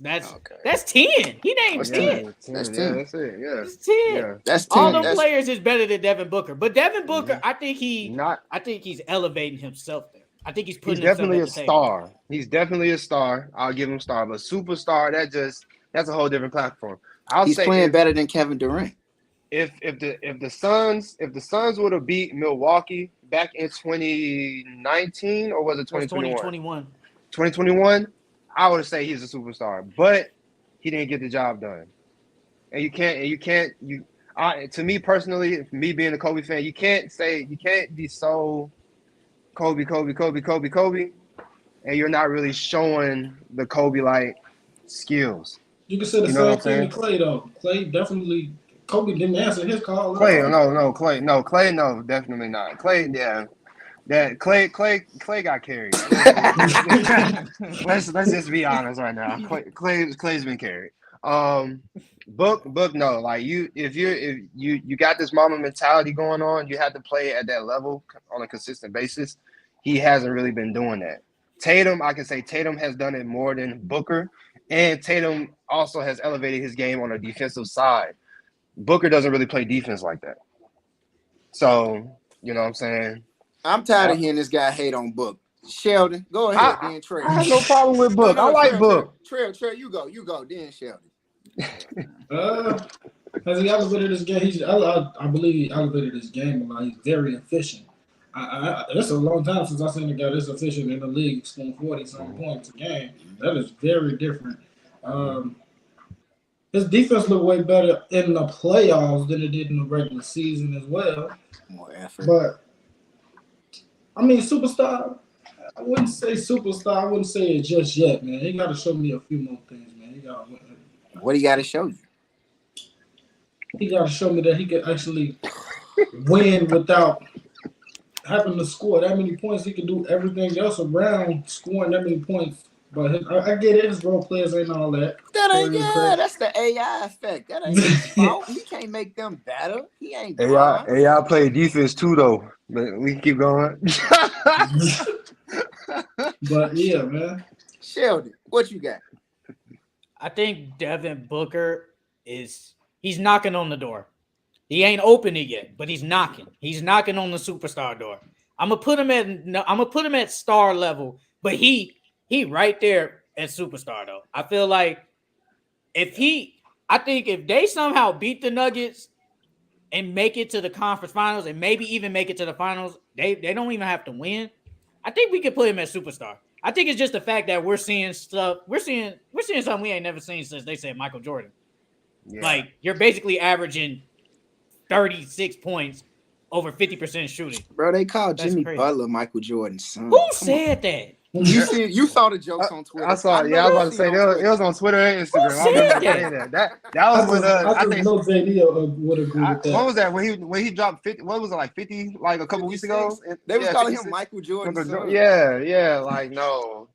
[SPEAKER 4] That's
[SPEAKER 2] Okay.
[SPEAKER 4] that's 10. He named
[SPEAKER 2] That's
[SPEAKER 4] 10.
[SPEAKER 2] 10. That's
[SPEAKER 1] Yeah,
[SPEAKER 2] 10.
[SPEAKER 1] that's it. Yeah.
[SPEAKER 4] That's 10.
[SPEAKER 1] Yeah.
[SPEAKER 2] That's 10.
[SPEAKER 4] All them
[SPEAKER 2] That's,
[SPEAKER 4] players is better than Devin Booker. But Devin Booker,
[SPEAKER 1] Mhm.
[SPEAKER 4] I think he's elevating himself there. I think he's
[SPEAKER 1] He's
[SPEAKER 4] putting himself
[SPEAKER 1] definitely
[SPEAKER 4] at
[SPEAKER 1] a
[SPEAKER 4] the table.
[SPEAKER 1] star. He's definitely a star. I'll give him star, but superstar, that's a whole different platform. I'll
[SPEAKER 2] he's
[SPEAKER 1] say
[SPEAKER 2] playing better than Kevin Durant.
[SPEAKER 1] if the Suns would have beat Milwaukee back in 2019 or was it
[SPEAKER 4] That's
[SPEAKER 1] 2021?
[SPEAKER 4] 2021.
[SPEAKER 1] 2021, I would say he's a superstar, but he didn't get the job done. And to me personally, me being a Kobe fan, you can't be so Kobe, and you're not really showing the Kobe like skills.
[SPEAKER 3] You can say the
[SPEAKER 1] You know what
[SPEAKER 3] same
[SPEAKER 1] I'm
[SPEAKER 3] thing to Clay though. Clay definitely Kobe didn't answer his call.
[SPEAKER 1] Clay, Clay, definitely not. Clay, yeah. That Clay got carried. Let's just be honest right now. Clay's been carried. Book, no. Like if you got this mama mentality going on, you have to play at that level on a consistent basis. He hasn't really been doing that. Tatum, I can say Tatum has done it more than Booker, and Tatum also has elevated his game on the defensive side. Booker doesn't really play defense like that. So, you know what I'm saying?
[SPEAKER 2] I'm tired of hearing this guy hate on Book. Sheldon, go ahead, then Trey.
[SPEAKER 1] I have no problem with Book. I like Book.
[SPEAKER 2] Trey, you go, then Sheldon.
[SPEAKER 3] Has he elevated his game? I believe he elevated his game a lot. He's very efficient. That's a long time since I've seen a guy this efficient in the league scoring 40-something points a game. That is very different. His defense looked way better in the playoffs than it did in the regular season as well.
[SPEAKER 2] More effort.
[SPEAKER 3] But, I mean, superstar, I wouldn't say superstar. I wouldn't say it just yet, man. He got to show me a few more things, man.
[SPEAKER 2] What do you got to show you?
[SPEAKER 3] He got to show me that he can actually win without having to score that many points. He can do everything else around scoring that many points. But I get it. His role players ain't all that.
[SPEAKER 2] That's the AI effect. That ain't his fault. He can't make them better. He ain't
[SPEAKER 1] AI play defense too, though. But we can keep going.
[SPEAKER 3] But yeah, man.
[SPEAKER 2] Sheldon, what you got?
[SPEAKER 4] I think Devin Booker he's knocking on the door. He ain't opened it yet, but he's knocking. He's knocking on the superstar door. I'm gonna put him at star level, but he right there at superstar though. I feel like if they somehow beat the Nuggets and make it to the conference finals and maybe even make it to the finals, they don't even have to win. I think we could put him at superstar. I think it's just the fact that we're seeing stuff. We're seeing something we ain't never seen since they said Michael Jordan. Yeah. Like you're basically averaging 36 points over 50% shooting.
[SPEAKER 2] Bro, they called Jimmy Butler Michael Jordan's son.
[SPEAKER 4] Who said that?
[SPEAKER 2] You saw the jokes on Twitter.
[SPEAKER 1] I saw it. Yeah, I was about to say it was on Twitter and Instagram.
[SPEAKER 4] Who said
[SPEAKER 1] that was with
[SPEAKER 3] I think no JD would agree with that.
[SPEAKER 1] What was that when he dropped 50? What was it, like 50 like a couple weeks ago?
[SPEAKER 2] They was calling him Michael Jordan's son.
[SPEAKER 1] Yeah, like no.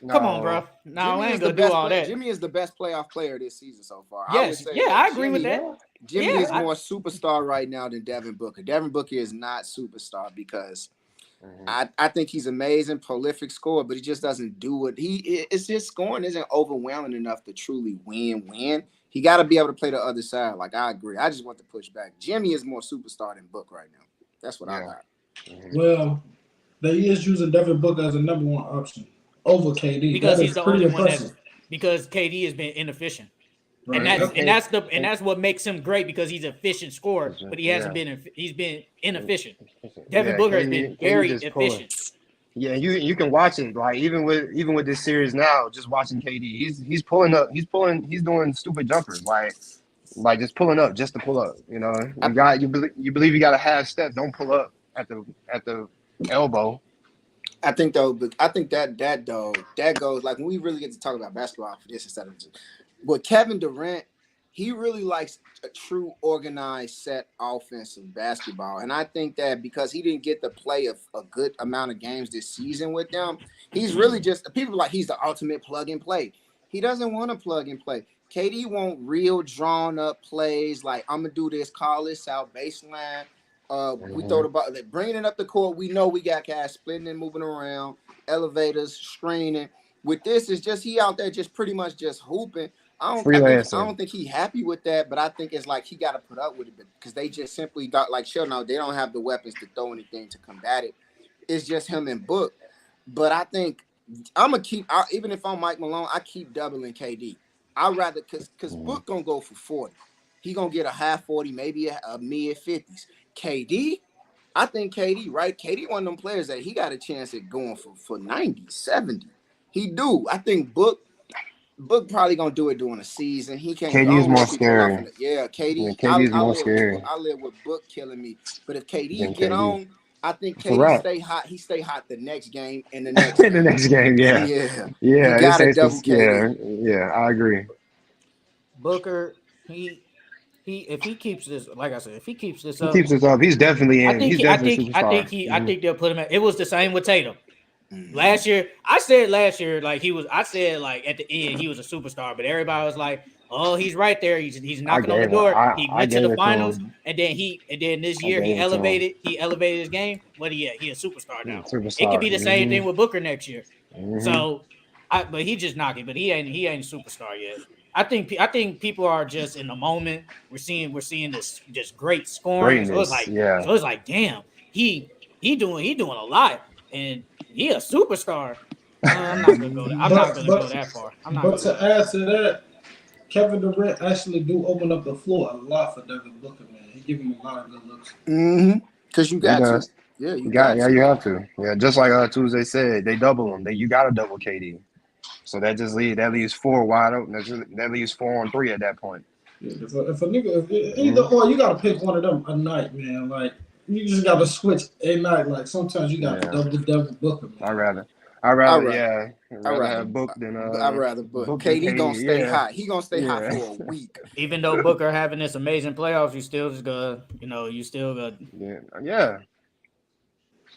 [SPEAKER 4] Come on, bro. No, I ain't gonna do all that.
[SPEAKER 2] Jimmy is the best playoff player this season so far.
[SPEAKER 4] Yes, I agree with that.
[SPEAKER 2] Jimmy is more superstar right now than Devin Booker. Devin Booker is not superstar because I think he's amazing, prolific scorer, but he just doesn't do it. It's just scoring isn't overwhelming enough to truly win. He got to be able to play the other side. Like I agree. I just want to push back. Jimmy is more superstar than Book right now. That's what I got.
[SPEAKER 3] Well, they is using Devin Booker as a number one option over KD
[SPEAKER 4] because he's the only one because KD has been inefficient. Right. And that's what makes him great because he's an efficient scorer, but he hasn't been. He's been inefficient. Devin Booker has been very efficient.
[SPEAKER 1] Yeah, you can watch it like even with this series now. Just watching KD, he's pulling up. He's doing stupid jumpers like just pulling up just to pull up. You know, you believe you got to have steps. Don't pull up at the elbow.
[SPEAKER 2] I think that goes like when we really get to talk about basketball for this instead of just. But Kevin Durant, he really likes a true organized set offensive basketball. And I think that because he didn't get to play a good amount of games this season with them, he's really just – people are like he's the ultimate plug and play. He doesn't want to plug and play. KD want real drawn-up plays like I'm going to do this, call this out, baseline. We throw the ball, bringing it up the court. We know we got guys splitting and moving around, elevators, screening. With this, it's just he out there just pretty much just hooping. I don't think he's happy with that, but I think it's like he got to put up with it because they just simply got like Sheldon. They don't have the weapons to throw anything to combat it. It's just him and Book. But I think I'm gonna keep even if I'm Mike Malone, I keep doubling KD. I'd rather because Book gonna go for 40. He gonna get a high 40, maybe a mid 50s. KD, I think KD, right? KD one of them players that he got a chance at going for 90, 70. He do. I think Book probably gonna do it during the season. He can't.
[SPEAKER 1] KD is more scary.
[SPEAKER 2] KD.
[SPEAKER 1] KD is more scary.
[SPEAKER 2] I live with Book killing me, but if KD get on, I think KD stay hot. He stay hot the next game and the next.
[SPEAKER 1] In the next game, yeah.
[SPEAKER 2] You gotta double KD.
[SPEAKER 1] Yeah, I agree.
[SPEAKER 4] Booker, if he keeps this, like I said, if he keeps this
[SPEAKER 1] He
[SPEAKER 4] up,
[SPEAKER 1] keeps this up. He's definitely
[SPEAKER 4] I
[SPEAKER 1] in.
[SPEAKER 4] think
[SPEAKER 1] He's
[SPEAKER 4] he, I
[SPEAKER 1] definitely a
[SPEAKER 4] think I
[SPEAKER 1] superstar.
[SPEAKER 4] think he I think they'll put him at. It was the same with Tatum.
[SPEAKER 2] Mhm.
[SPEAKER 4] Last year, I said like he was. I said like at the end he was a superstar, but everybody was like, "Oh, he's right there. He's
[SPEAKER 1] I
[SPEAKER 4] knocking on the
[SPEAKER 1] gave him.
[SPEAKER 4] door." He
[SPEAKER 1] I
[SPEAKER 4] went to
[SPEAKER 1] gave
[SPEAKER 4] the
[SPEAKER 1] it to
[SPEAKER 4] finals,
[SPEAKER 1] him.
[SPEAKER 4] and then this
[SPEAKER 1] I
[SPEAKER 4] year
[SPEAKER 1] gave it to him.
[SPEAKER 4] he elevated his game. What he at? He a superstar
[SPEAKER 1] He's
[SPEAKER 4] now.
[SPEAKER 1] a superstar.
[SPEAKER 4] It could be the same thing with Booker next year.
[SPEAKER 1] Mm-hmm.
[SPEAKER 4] So, but he just knocking, but he ain't a superstar yet. I think people are just in the moment. We're seeing this just great scoring.
[SPEAKER 1] Greatness.
[SPEAKER 4] So it's like, damn, he doing a lot, and he a superstar. I'm not gonna go. I'm not gonna go that far.
[SPEAKER 3] But to add to that, Kevin Durant actually do open up the floor a lot for Devin Booker, man. He give him a lot of good looks.
[SPEAKER 2] Because you got to. Yeah, you got to.
[SPEAKER 1] You have to. Yeah, just like Tuesday said, they double him. You got to double KD. So that leaves 4 wide open. That leaves 4 on 3 at that point.
[SPEAKER 3] Yeah, if a nigga, either or, you gotta pick one of them a night, man. Like you just gotta switch a night. Like sometimes you gotta double Devin Booker, man.
[SPEAKER 1] I'd rather have Book than
[SPEAKER 2] I'd rather Book. KD gonna stay hot. He gonna stay hot for a week.
[SPEAKER 4] Even though Booker having this amazing playoffs, you still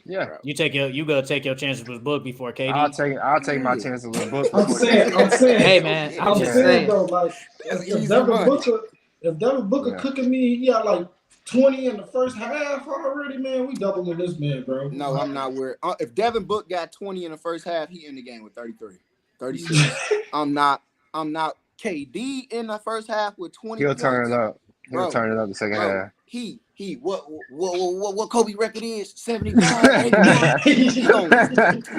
[SPEAKER 1] Yeah.
[SPEAKER 4] You gotta take your chances with Book before KD.
[SPEAKER 1] I'll take my chances with Book.
[SPEAKER 3] I'm saying.
[SPEAKER 4] Hey man, I'm just saying
[SPEAKER 3] though, like if Devin Booker cooking me, he got like 20 in the first half already, man. We doubling this man, bro.
[SPEAKER 2] No, I'm not worried. If Devin Book got 20 in the first half, he in the game with 33, 36. I'm not KD in the first half with 20.
[SPEAKER 1] He'll turn it up. He'll turn it up the second half.
[SPEAKER 2] What Kobe record is 75, 81.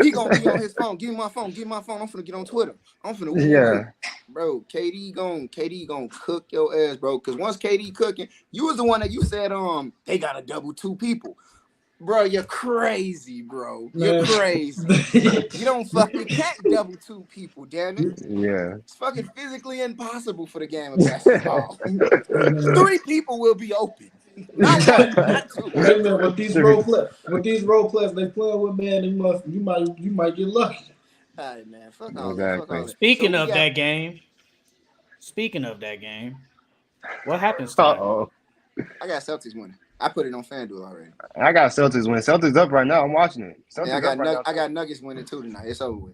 [SPEAKER 2] he gonna be on his phone. Give me my phone. I'm finna get on Twitter. I'm finna bro. KD gonna cook your ass, bro. Cause once KD cooking, you was the one that you said they gotta double 2 people. Bro, you're crazy, bro. You're crazy. You can't double 2 people, damn it.
[SPEAKER 1] Yeah.
[SPEAKER 2] It's fucking physically impossible for the game of basketball. 3 people will be open. Not 1, not 2.
[SPEAKER 3] Hey man, with these role players they playing with, man, you might get lucky.
[SPEAKER 2] All right, man. Fuck all
[SPEAKER 1] Exactly.
[SPEAKER 2] that.
[SPEAKER 4] Speaking of that game, what happens to
[SPEAKER 2] I got Celtics winning. I put it on FanDuel already.
[SPEAKER 1] I got Celtics winning. Celtics up right now. I'm watching it.
[SPEAKER 2] I got Nuggets winning too tonight. It's over with.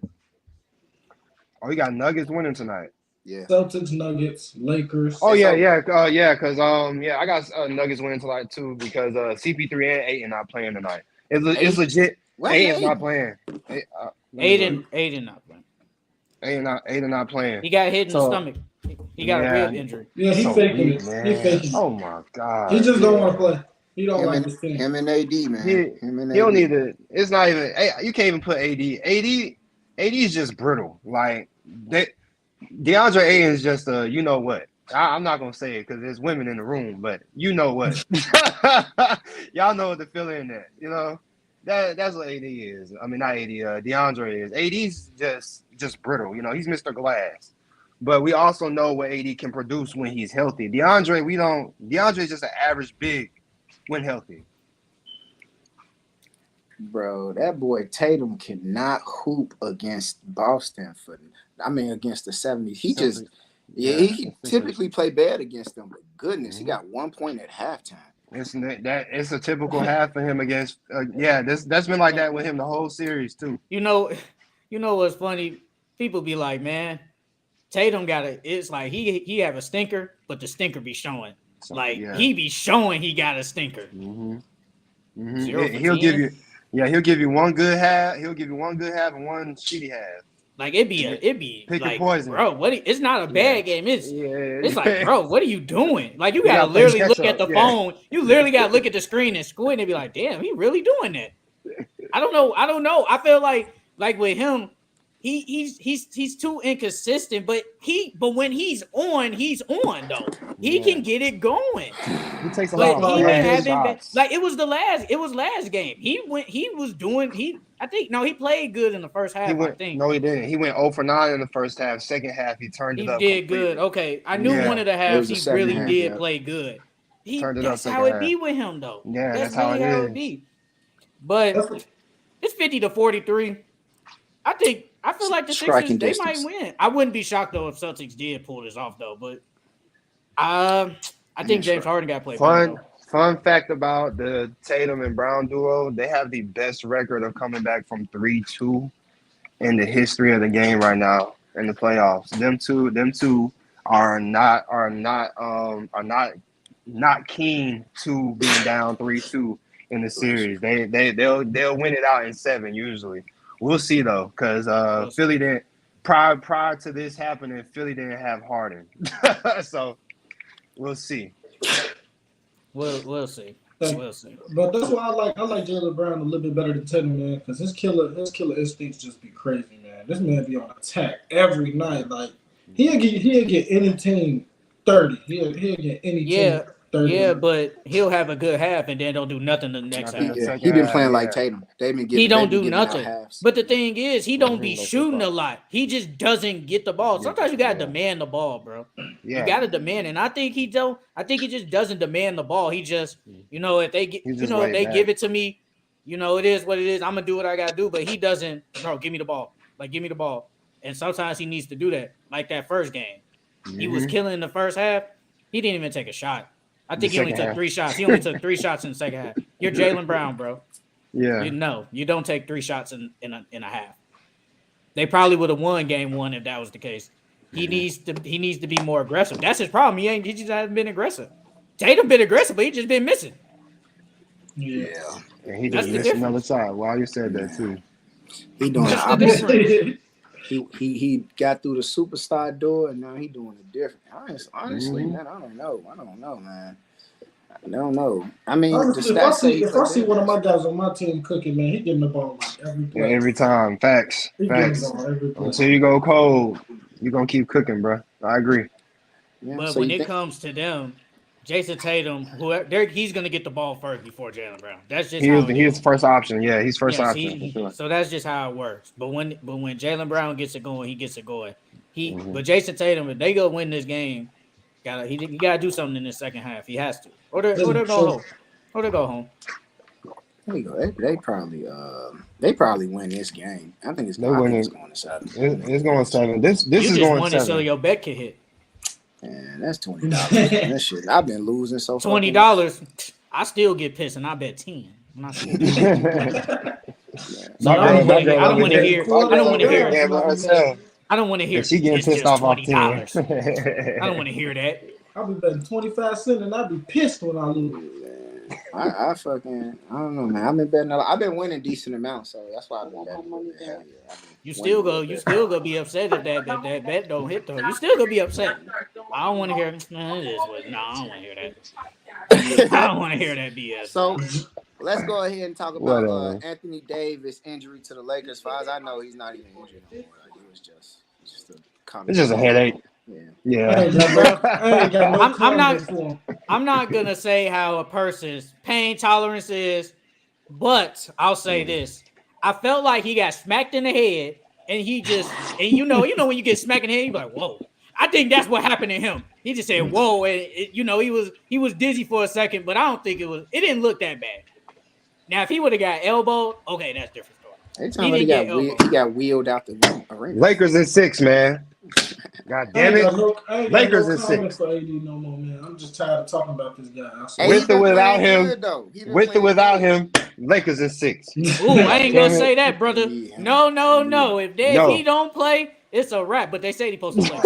[SPEAKER 1] Oh, you got Nuggets winning tonight.
[SPEAKER 2] Yeah.
[SPEAKER 3] Celtics, Nuggets, Lakers.
[SPEAKER 1] Oh yeah. Because I got Nuggets winning tonight too because CP3 and Ayton not playing tonight. It's legit. Ayton's not playing.
[SPEAKER 4] Ayton not playing.
[SPEAKER 1] Ayton not playing.
[SPEAKER 4] He got hit in the stomach. He got a rib injury.
[SPEAKER 3] Yeah, he's faking it. He's faking it.
[SPEAKER 1] Oh my god.
[SPEAKER 3] He just don't want to play. He don't like this team.
[SPEAKER 2] Him and AD, man.
[SPEAKER 1] He don't need to. It's not even. You can't even put AD. AD is just brittle. Like DeAndre Ayton is just a. You know what? I'm not gonna say it because there's women in the room, but you know what? Y'all know what the feeling that. You know that's what AD is. I mean, not AD. DeAndre is. AD's just brittle. You know, he's Mr. Glass. But we also know what AD can produce when he's healthy. DeAndre is just an average big when healthy.
[SPEAKER 2] Bro, that boy Tatum cannot hoop against Boston against the 70s. He typically play bad against them, but goodness, he got 1 point at halftime.
[SPEAKER 1] It's a typical half for him against. That's been like that with him the whole series too.
[SPEAKER 4] You know what's funny? People be like, man, Tatum it's like he have a stinker, but the stinker be showing. He be showing he got a stinker.
[SPEAKER 1] Mm-hmm. Mm-hmm. He'll give you one good half. He'll give you one good half and one shitty half.
[SPEAKER 4] Like it'd be
[SPEAKER 1] pick
[SPEAKER 4] like,
[SPEAKER 1] your poison.
[SPEAKER 4] Bro, it's not a bad game. It's like, bro, what are you doing? Like you gotta literally look at the phone. You literally gotta look at the screen and squint and be like, damn, he really doing that. I don't know. I feel like with him, he's too inconsistent, but when he's on though. He can get it going.
[SPEAKER 1] He takes a lot of shots.
[SPEAKER 4] Like it was last game. He played good in the first half. I think.
[SPEAKER 1] No, he didn't. He went 0 for 9 in the first half. Second half, he turned it up.
[SPEAKER 4] He did good. Okay. I knew one of the halves he really did play good. That's how it be with him though.
[SPEAKER 1] Yeah,
[SPEAKER 4] that's really how it be. But it's 50-43. I feel like the Sixers, they might win. I wouldn't be shocked though if Celtics did pull this off though, but I think James Harden got to play better.
[SPEAKER 1] Fun fact about the Tatum and Brown duo: they have the best record of coming back from 3-2 in the history of the game right now in the playoffs. Them two are not keen to being down 3-2 in the series. They'll win it out in 7 usually. We'll see though, because Philly didn't prior to this happening. Philly didn't have Harden, so we'll see.
[SPEAKER 4] We'll see. We'll see.
[SPEAKER 3] But that's why I like Jaylen Brown a little bit better than Tatum, man, because his killer instincts just be crazy, man. This man be on attack every night. Like he'll get any team 30. He'll get any team 30.
[SPEAKER 4] Yeah, but he'll have a good half and then don't do nothing the next half.
[SPEAKER 2] He been playing like Tatum.
[SPEAKER 4] He don't do nothing. But the thing is, he don't be shooting a lot. He just doesn't get the ball. Sometimes you gotta demand the ball, bro. Yeah. You gotta demand, and I think he don't. I think he just doesn't demand the ball. He just, if they get, if they give it to me, it is what it is. I'm gonna do what I gotta do. But he doesn't. Bro, give me the ball. Like, give me the ball. And sometimes he needs to do that. Like that first game, he was killing in the first half. He didn't even take a shot. I think he only took 3 shots. He only took 3 shots in the second half. You're Jaylen Brown, bro.
[SPEAKER 1] Yeah.
[SPEAKER 4] You don't take 3 shots in a half. They probably would have won game 1 if that was the case. He needs to be more aggressive. That's his problem. He just hasn't been aggressive. Tatum been aggressive, but he just been missing.
[SPEAKER 2] Yeah.
[SPEAKER 1] And he just missed another side. Wow, you said that too.
[SPEAKER 2] He doing the opposite. He got through the superstar door and now he doing it different. Honestly, man, I don't know, man. I don't know. I mean,
[SPEAKER 3] honestly, if I see one of my guys on my team cooking, man, he getting the ball like every play.
[SPEAKER 1] Yeah, every time. Facts. Until you go cold, you're gonna keep cooking, bro. I agree.
[SPEAKER 4] Yeah, but when it comes to them, Jason Tatum, he's gonna get the ball first before Jaylen Brown. That's just
[SPEAKER 1] he's first option. Yeah, he's first option.
[SPEAKER 4] So that's just how it works. But when Jaylen Brown gets it going, he gets it going. But Jason Tatum, if they go win this game, he gotta do something in the second half. He has to, or they go home. Or they go home.
[SPEAKER 2] There you go. They probably win this game. I think it's going to 7.
[SPEAKER 1] It's going 7. This is going 7. You just won it
[SPEAKER 4] so your bet can hit.
[SPEAKER 2] Man, that's $20. That shit. I've been losing so far.
[SPEAKER 4] $20. I still get pissed, and I bet 10. I'm not sure. I don't want to hear. I don't want to hear.
[SPEAKER 1] She getting pissed off $10.
[SPEAKER 4] I don't want to hear that.
[SPEAKER 3] I'll be betting 25 cents, and I'll be pissed when I lose.
[SPEAKER 2] I don't know, man. I've been betting a lot. I've been winning decent amounts, so that's why I've been betting.
[SPEAKER 4] You still go be upset if that bet don't hit though. You still gonna be upset. I don't want to hear. No, I don't want to hear that. I don't want to hear that BS.
[SPEAKER 2] So let's go ahead and talk about Anthony Davis' injury to the Lakers. As far as I know, he's not even injured anymore. It was just
[SPEAKER 1] it's just a headache. Yeah.
[SPEAKER 4] I'm not gonna say how a person's pain tolerance is, but I'll say this. I felt like he got smacked in the head, and you know when you get smacked in the head, you're like, whoa. I think that's what happened to him. He just said, whoa, and he was dizzy for a second, but I don't think it didn't look that bad. Now, if he would have got elbowed, okay, that's a different story.
[SPEAKER 2] He got wheeled out the arena.
[SPEAKER 1] Lakers in 6, man. God damn it. Lakers in 6.
[SPEAKER 3] For AD no more, man. I'm just tired of talking about this guy.
[SPEAKER 1] With or without him, Lakers in 6.
[SPEAKER 4] Ooh, I ain't gonna say that, brother. No. If he don't play, it's a wrap. But they say he's supposed to play.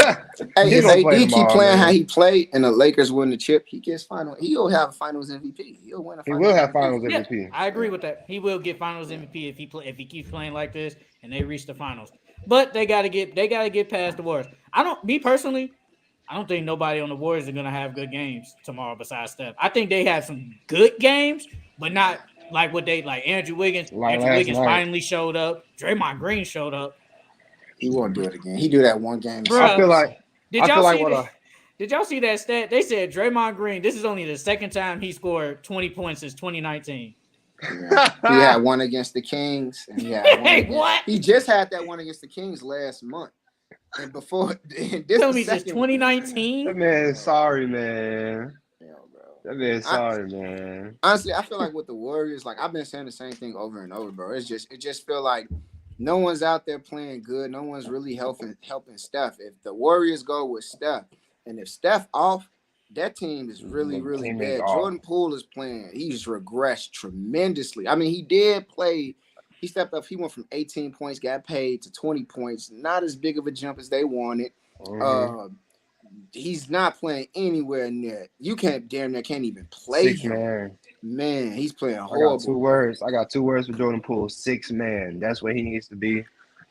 [SPEAKER 2] Hey, if AD keep playing how he played and the Lakers win the chip, he gets final. He'll have Finals MVP. He'll win a Finals.
[SPEAKER 1] He will have Finals MVP.
[SPEAKER 4] Yeah, I agree with that. He will get Finals MVP if he keeps playing like this and they reach the finals. But they gotta get past the Warriors. Me personally, I don't think nobody on the Warriors are gonna have good games tomorrow besides Steph. I think they have some good games, but not like what they like. Andrew Wiggins. Andrew Wiggins finally showed up. Draymond Green showed up.
[SPEAKER 2] He won't do it again. He do that one game.
[SPEAKER 4] Bruh, I feel like. Did y'all see that stat? They said Draymond Green. This is only the second time he scored 20 points since 2019.
[SPEAKER 2] Yeah. He had one against the Kings. And
[SPEAKER 4] what?
[SPEAKER 2] He just had that one against the Kings last month. And before this,
[SPEAKER 4] tell me since 2019.
[SPEAKER 1] That man, sorry, man. Yeah, bro. That man, sorry, man.
[SPEAKER 2] Honestly, I feel like with the Warriors, like I've been saying the same thing over and over, bro. It just feel like no one's out there playing good. No one's really helping Steph. If the Warriors go with Steph, and if Steph off, that team is really,
[SPEAKER 1] The
[SPEAKER 2] really
[SPEAKER 1] team is
[SPEAKER 2] bad.
[SPEAKER 1] off.
[SPEAKER 2] Jordan Poole is playing. He's regressed tremendously. I mean, he did play. He stepped up. He went from 18 points, got paid to 20 points. Not as big of a jump as they wanted.
[SPEAKER 1] Mhm.
[SPEAKER 2] He's not playing anywhere near. You can't can't even play
[SPEAKER 1] 6
[SPEAKER 2] him.
[SPEAKER 1] man.
[SPEAKER 2] Man, he's playing
[SPEAKER 1] I got two
[SPEAKER 2] horrible.
[SPEAKER 1] words. I got 2 words for Jordan Poole. 6 man. That's what he needs to be.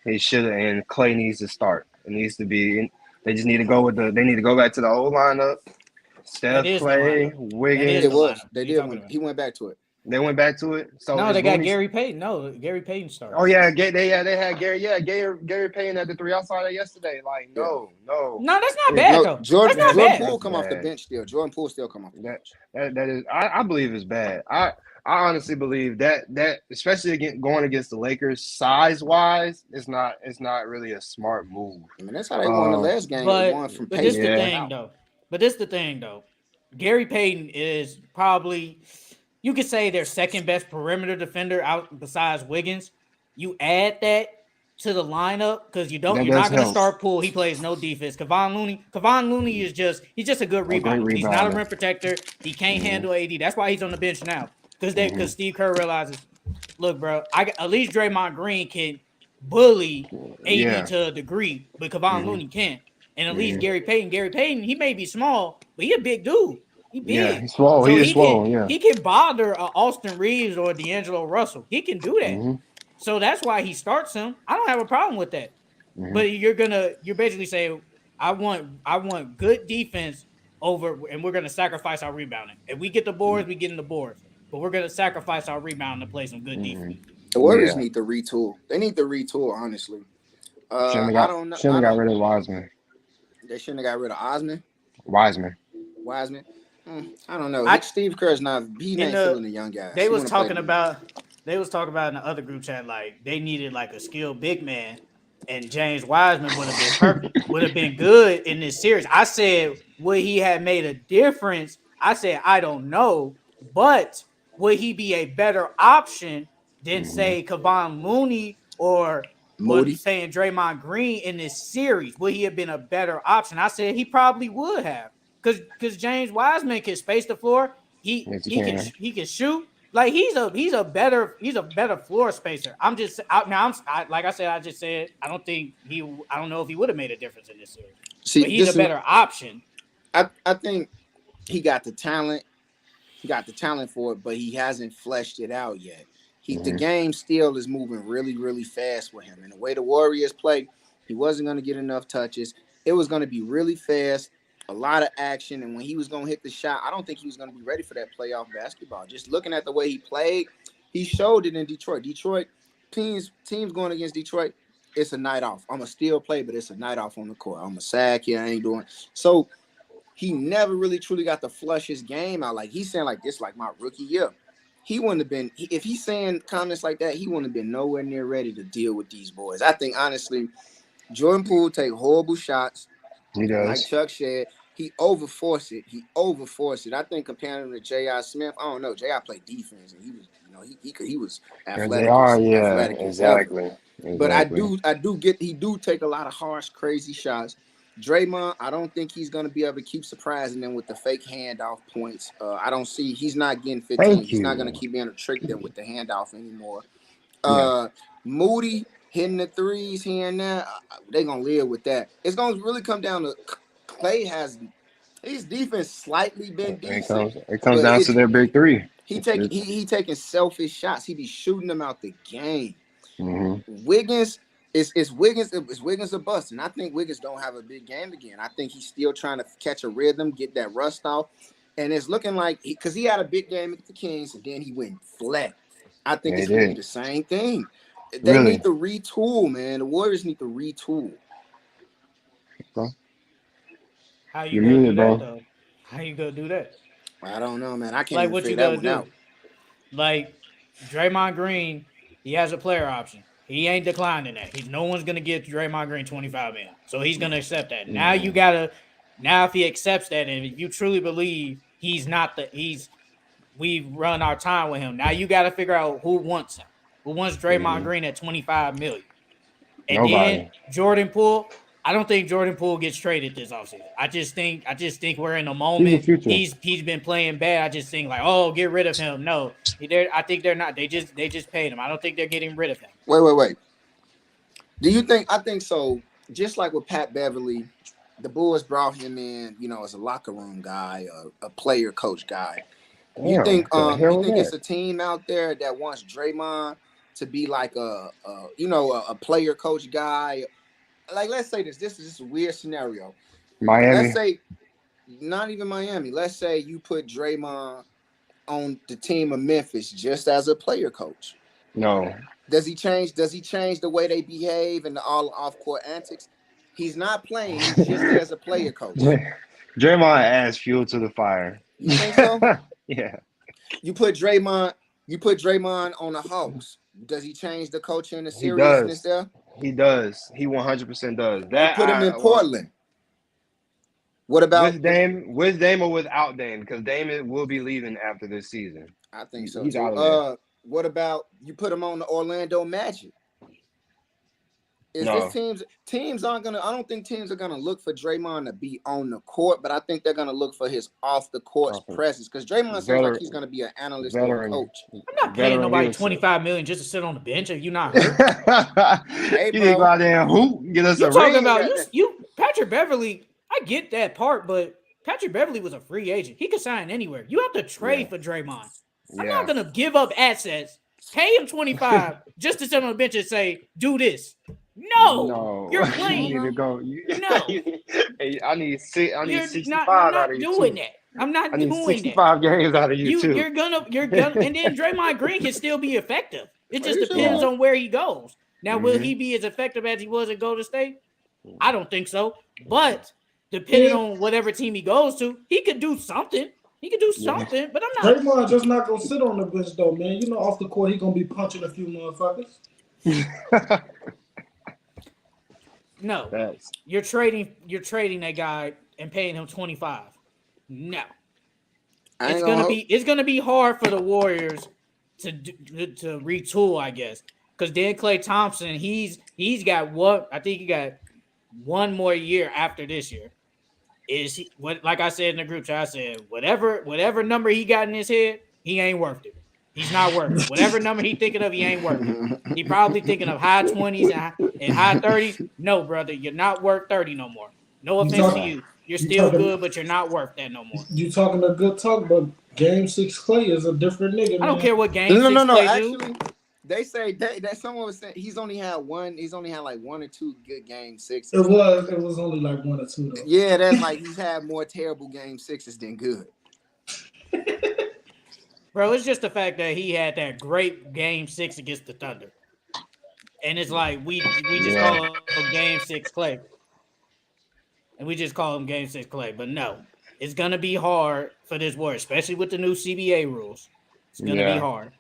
[SPEAKER 1] He should have, and Clay needs to start. It needs to be. They just need to go with the. They need to go back to the old lineup.
[SPEAKER 4] That
[SPEAKER 1] Steph,
[SPEAKER 4] is the
[SPEAKER 1] Clay,
[SPEAKER 4] lineup. That is
[SPEAKER 2] It
[SPEAKER 4] the
[SPEAKER 1] Wiggins.
[SPEAKER 2] was.
[SPEAKER 4] lineup.
[SPEAKER 2] They
[SPEAKER 4] What you
[SPEAKER 2] did
[SPEAKER 4] talking
[SPEAKER 2] when
[SPEAKER 4] about?
[SPEAKER 2] he went back to it.
[SPEAKER 1] They went back to it. So
[SPEAKER 4] No,
[SPEAKER 1] is
[SPEAKER 4] they got
[SPEAKER 1] Looney.
[SPEAKER 4] Gary Payton. No, Gary Payton started.
[SPEAKER 1] Oh yeah, they had Gary. Yeah, Gary Payne at the 3. I saw that yesterday. Like
[SPEAKER 2] Yeah.
[SPEAKER 1] no.
[SPEAKER 4] No, that's not
[SPEAKER 1] Yeah.
[SPEAKER 4] bad
[SPEAKER 2] No,
[SPEAKER 4] though.
[SPEAKER 2] Jordan
[SPEAKER 4] That's not
[SPEAKER 2] Jordan
[SPEAKER 4] bad.
[SPEAKER 2] Poole
[SPEAKER 1] That's
[SPEAKER 2] come off the
[SPEAKER 1] bad.
[SPEAKER 2] bench still. Jordan Poole still come off the
[SPEAKER 1] That
[SPEAKER 2] bench.
[SPEAKER 1] that is. I believe is bad. I honestly believe that especially going against the Lakers size wise, it's not really a smart move.
[SPEAKER 2] I mean, that's how they won the last game. They won from
[SPEAKER 4] But this
[SPEAKER 2] pace
[SPEAKER 4] the
[SPEAKER 2] to
[SPEAKER 4] thing
[SPEAKER 2] out.
[SPEAKER 4] though. But this the thing though. Gary Payton is probably, you could say, their second best perimeter defender out besides Wiggins. You add that to the lineup because you're
[SPEAKER 1] That
[SPEAKER 4] not
[SPEAKER 1] does
[SPEAKER 4] going to
[SPEAKER 1] help.
[SPEAKER 4] start Poole. He plays no defense. Kevon Looney is he's just a good
[SPEAKER 1] great
[SPEAKER 4] rebounder. He's not a
[SPEAKER 1] rebounder.
[SPEAKER 4] rim protector. He can't handle AD. That's why he's on the bench now. Because Steve Kerr realizes, look, bro, at least Draymond Green can bully AD
[SPEAKER 1] Yeah.
[SPEAKER 4] to a degree, but Kevon Looney can't. And at least
[SPEAKER 1] Mhm.
[SPEAKER 4] Gary Payton, he may be small, but he a big dude. He
[SPEAKER 1] Yeah,
[SPEAKER 4] big.
[SPEAKER 1] he's swole.
[SPEAKER 4] So
[SPEAKER 1] He is swole. Yeah.
[SPEAKER 4] he can bother Austin Reeves or D'Angelo Russell. He can do that.
[SPEAKER 1] Mhm.
[SPEAKER 4] So that's why he starts him. I don't have a problem with that.
[SPEAKER 1] Mhm.
[SPEAKER 4] But you're basically saying I want good defense over, and we're gonna sacrifice our rebounding. If we get the boards, we get in the boards. But we're gonna sacrifice our rebounding to play some good defense.
[SPEAKER 2] The Warriors
[SPEAKER 1] Yeah.
[SPEAKER 2] need to retool. They need to retool, honestly.
[SPEAKER 1] Shouldn't
[SPEAKER 2] I don't know.
[SPEAKER 1] have got rid of Wiseman.
[SPEAKER 2] They shouldn't have got rid of Wiseman.
[SPEAKER 1] Wiseman.
[SPEAKER 2] I don't know.
[SPEAKER 4] I-
[SPEAKER 2] Steve Kerr's not. He ain't feeling the young guys.
[SPEAKER 4] They was talking about in the other group chat, like they needed like a skilled big man, and James Wiseman would have been perfect, would have been good in this series. I said, would he have made a difference? I said, I don't know, but would he be a better option than say Kevon Looney or
[SPEAKER 2] Moody.
[SPEAKER 4] saying Draymond Green in this series? Would he have been a better option? I said he probably would have, because James Wiseman can space the floor. He can shoot. Like he's a better floor spacer. I'm just out now. Like I said, I just said I don't know if he would have made a difference in this series.
[SPEAKER 2] See,
[SPEAKER 4] but he's a better option.
[SPEAKER 2] I think he got the talent. He got the talent for it, but he hasn't fleshed it out yet. The game still is moving really, really fast with him. And the way the Warriors play, he wasn't going to get enough touches. It was going to be really fast, a lot of action. And when he was going to hit the shot, I don't think he was going to be ready for that playoff basketball. Just looking at the way he played, he showed it in Detroit. Detroit, teams going against Detroit, it's a night off. I'm going to still play, but it's a night off on the court. I'm a sack here. I ain't doing. So he never really truly got to flush his game out. Like he's saying like this, like my rookie year. He wouldn't have been, if he's saying comments like that, he wouldn't have been nowhere near ready to deal with these boys. I think, honestly, Jordan Poole take horrible shots.
[SPEAKER 1] He does.
[SPEAKER 2] Like Chuck said, he overforced it. I think comparing him to J.R. Smith, I don't know. J.R. played defense, and he was, he was athletic.
[SPEAKER 1] Athletic, exactly.
[SPEAKER 2] But I do get, he do take a lot of harsh, crazy shots. Draymond, I don't think he's going to be able to keep surprising them with the fake handoff points. I don't see, he's not getting 15. He's not going to keep being able to trick them with the handoff anymore. Moody hitting the threes here and there, they're going to live with that. It's going to really come down to Clay has his defense slightly been decent.
[SPEAKER 1] It comes down to their big three.
[SPEAKER 2] He taking selfish shots. He be shooting them out the game.
[SPEAKER 1] Mm-hmm.
[SPEAKER 2] Wiggins, It's Wiggins a bust, and I think Wiggins don't have a big game again. I think he's still trying to catch a rhythm, get that rust off, and it's looking like because he had a big game against the Kings, and then he went flat. I think it's going to be the same thing. They need to retool, man. The Warriors need to retool.
[SPEAKER 1] Okay.
[SPEAKER 4] How you gonna do that, though? How you gonna do that?
[SPEAKER 2] I don't know, man. I can't even figure that one out.
[SPEAKER 4] Like Draymond Green, he has a player option. He ain't declining that. No one's gonna give Draymond Green $25 million, so he's gonna accept that. Now if he accepts that, and if you truly believe we've run our time with him. Now you got to figure out who wants him. Who wants Draymond Green at $25 million? And then Jordan Poole. I don't think Jordan Poole gets traded this offseason. I just think we're in a
[SPEAKER 1] He's the
[SPEAKER 4] moment.
[SPEAKER 1] future.
[SPEAKER 4] He's been playing bad. I just think like, oh, get rid of him. No, I think they're not. They just paid him. I don't think they're getting rid of him.
[SPEAKER 2] Wait. Do you think? I think so. Just like with Pat Beverly, the Bulls brought him in, as a locker room guy, a player coach guy. You think it's a team out there that wants Draymond to be like a player coach guy? Like, let's say this is just a weird scenario.
[SPEAKER 1] Miami.
[SPEAKER 2] Let's say not even Miami. Let's say you put Draymond on the team of Memphis just as a player coach.
[SPEAKER 1] No.
[SPEAKER 2] Does he change the way they behave and the all off-court antics? He's not playing. He's just there as a player coach.
[SPEAKER 1] Draymond adds fuel to the fire.
[SPEAKER 2] You think so?
[SPEAKER 1] Yeah.
[SPEAKER 2] You put Draymond on the Hawks. Does he change the culture and the seriousness there?
[SPEAKER 1] He does. He 100% does.
[SPEAKER 2] That put him in Portland. What about
[SPEAKER 1] with Dame or without Dame? Because Dame will be leaving after this season.
[SPEAKER 2] I think so.
[SPEAKER 1] He's out of there.
[SPEAKER 2] What about you put him on the Orlando Magic? Teams aren't gonna. I don't think teams are gonna look for Draymond to be on the court, but I think they're gonna look for his off the court presence because Draymond seems like he's gonna be an analyst or a coach.
[SPEAKER 4] I'm not paying nobody $25 million just to sit on the bench if you're not hurt.
[SPEAKER 1] Hey, you need to go out there and hoop, get us
[SPEAKER 4] you
[SPEAKER 1] a
[SPEAKER 4] talking
[SPEAKER 1] ring.
[SPEAKER 4] About you Patrick Beverly. I get that part, but Patrick Beverly was a free agent. He could sign anywhere. You have to trade for Draymond. I'm not gonna give up assets, pay him 25 just to sit on the bench and say, "Do this." No, you're playing.
[SPEAKER 1] You need to go.
[SPEAKER 4] No,
[SPEAKER 1] I need 65 out of you.
[SPEAKER 4] Doing that. I'm not doing that.
[SPEAKER 1] 65 games out of you too.
[SPEAKER 4] You're gonna, and then Draymond Green can still be effective. It just depends on where he goes. Now, will he be as effective as he was at Golden State? I don't think so. But depending on whatever team he goes to, he could do something. He could do something, but I'm not.
[SPEAKER 3] Draymond just not gonna sit on the bench though, man. Off the court, he gonna be punching a few motherfuckers.
[SPEAKER 4] No, you're trading that guy and paying him 25. No, it's gonna be hard for the Warriors to retool, I guess, because then Klay Thompson, he's got what I think he got one more year after this year. Is he what? Like I said in the group chat, I said whatever number he got in his head, he ain't worth it. He's not worth it. Whatever number he thinking of, he ain't worth it. He probably thinking of high 20s and high 30s. No, brother, you're not worth 30 no more. No offense to you. You're still good, but you're not worth that no more.
[SPEAKER 3] You talking a good talk, but Game 6 Klay is a different nigga.
[SPEAKER 4] I don't care what Game 6 Klay do.
[SPEAKER 2] They say that someone was saying he's only had like one or two good Game 6s.
[SPEAKER 3] It was only like one or two though.
[SPEAKER 2] Yeah, that's like he's had more terrible Game 6s than good.
[SPEAKER 4] Bro, it's just the fact that he had that great Game 6 against the Thunder. And it's like we just call him Game 6 Klay. And we just call him Game 6 Klay. But no, it's going to be hard for this Warriors, especially with the new CBA rules. It's going to be hard.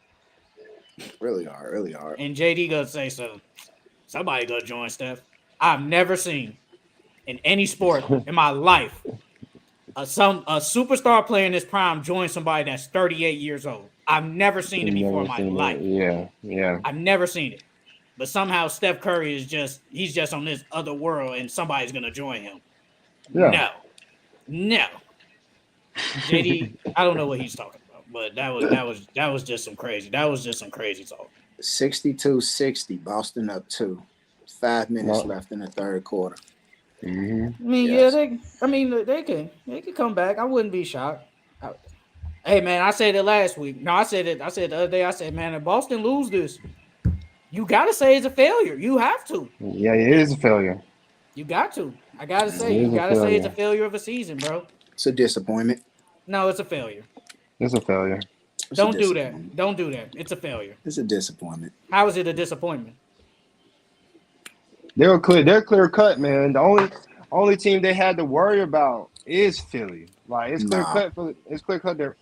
[SPEAKER 2] Really hard.
[SPEAKER 4] And JD going to say so. Somebody going to join Steph. I've never seen in any sport in my life a superstar player in his prime join somebody that's 38 years old. I've never seen it before in my life.
[SPEAKER 1] Yeah.
[SPEAKER 4] I've never seen it. But somehow Steph Curry he's just on this other world and somebody's going to join him.
[SPEAKER 1] Yeah.
[SPEAKER 4] No. JD, I don't know what he's talking about, but that was just some crazy. That was just some crazy talk.
[SPEAKER 2] 62-60, Boston up 2. 5 minutes left in the third quarter.
[SPEAKER 1] Mm-hmm.
[SPEAKER 4] I mean, they can come back. I wouldn't be shocked. Hey man, I said it last week. No, I said the other day. I said, man, if Boston lose this, you gotta say it's a failure. You have to.
[SPEAKER 1] Yeah, it is a failure.
[SPEAKER 4] You got to. I gotta say, say it's a failure of a season, bro.
[SPEAKER 2] It's a disappointment.
[SPEAKER 4] No, it's a failure.
[SPEAKER 1] It's a failure.
[SPEAKER 4] Don't do that. Don't do that. It's a failure.
[SPEAKER 2] It's a disappointment.
[SPEAKER 4] How is it a disappointment?
[SPEAKER 1] They're clear cut, man. The only team they had to worry about is Philly. Like it's clear cut there.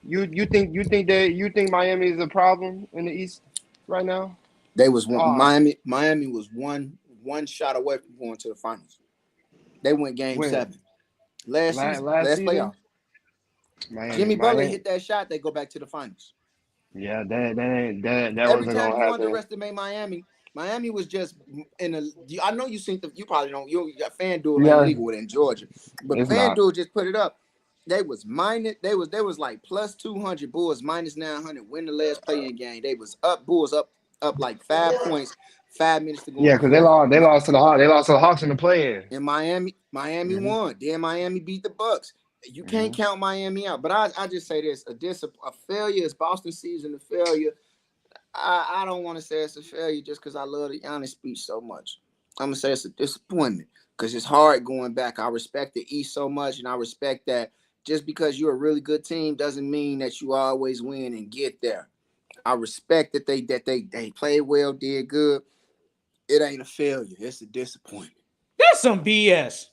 [SPEAKER 1] You think Miami is a problem in the East right now?
[SPEAKER 2] They was one Miami was one shot away from going to the finals. They went game 7. Last playoff. Jimmy Butler hit that shot, they go back to the finals.
[SPEAKER 1] Yeah, that wasn't
[SPEAKER 2] Every time
[SPEAKER 1] gonna
[SPEAKER 2] you
[SPEAKER 1] happen.
[SPEAKER 2] underestimate Miami, Miami was just in a. I know you seen you probably don't. You got FanDuel
[SPEAKER 1] Yeah.
[SPEAKER 2] ain't legal in Georgia, but
[SPEAKER 1] It's
[SPEAKER 2] FanDuel just put it up. They was minus. They was like plus 200. Bulls minus 900. Win the last play-in game. They was up. Bulls up like 5 points. 5 minutes to go.
[SPEAKER 1] Yeah, because they lost to the Hawks. They lost to the Hawks in the play-in.
[SPEAKER 2] In Miami won. Then Miami beat the Bucks. You can't count Miami out. But I just say this: a failure is Boston season. A failure. I don't want to say it's a failure just because I love the Giannis speech so much. I'm gonna say it's a disappointment because it's hard going back. I respect the East so much, and I respect that just because you're a really good team doesn't mean that you always win and get there. I respect that they played well, did good. It ain't a failure. It's a disappointment.
[SPEAKER 4] That's some BS.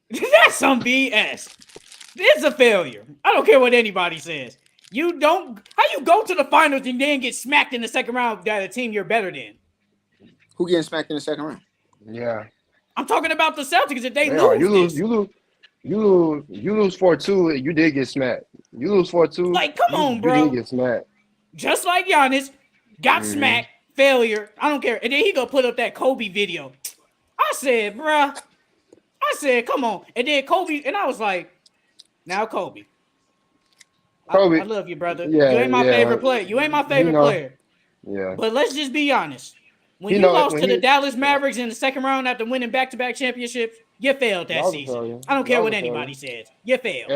[SPEAKER 4] That's some BS. It's a failure. I don't care what anybody says. How you go to the finals and then get smacked in the second round by a team you're better than?
[SPEAKER 2] Who getting smacked in the second round?
[SPEAKER 1] Yeah.
[SPEAKER 4] I'm talking about the Celtics. If they lose,
[SPEAKER 1] you lose 4-2. You did get smacked. You lose 4-2.
[SPEAKER 4] Like, come on, bro.
[SPEAKER 1] You did get smacked.
[SPEAKER 4] Just like Giannis got smacked, failure. I don't care. And then he gonna put up that Kobe video. I said, bruh. Come on. And then Kobe, and I was like, now Kobe. I love you, brother.
[SPEAKER 1] Yeah,
[SPEAKER 4] you ain't my favorite player. You ain't my favorite player.
[SPEAKER 1] Yeah.
[SPEAKER 4] But let's just be honest. When you lost to the Dallas Mavericks in the second round after winning back-to-back championships, you failed that season. I don't care what anybody says. You failed.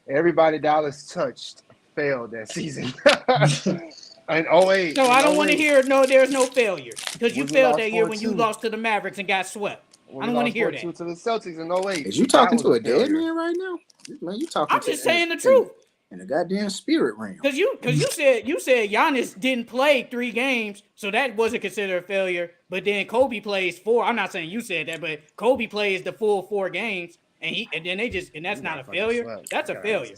[SPEAKER 1] Everybody Dallas touched failed that season. And 08.
[SPEAKER 4] No, I don't want to hear there's no failure. Because you failed that year when you lost to the Mavericks and got swept. I don't want to hear that.
[SPEAKER 1] To the Celtics in 08.
[SPEAKER 2] Is you talking to a dead man right now? Man, you talking
[SPEAKER 4] I'm just saying the truth.
[SPEAKER 2] In the goddamn spirit realm.
[SPEAKER 4] Because you said Giannis didn't play 3 games, so that wasn't considered a failure. But then Kobe plays 4. I'm not saying you said that, but Kobe plays the full 4 games, and that's not a failure. That's a failure.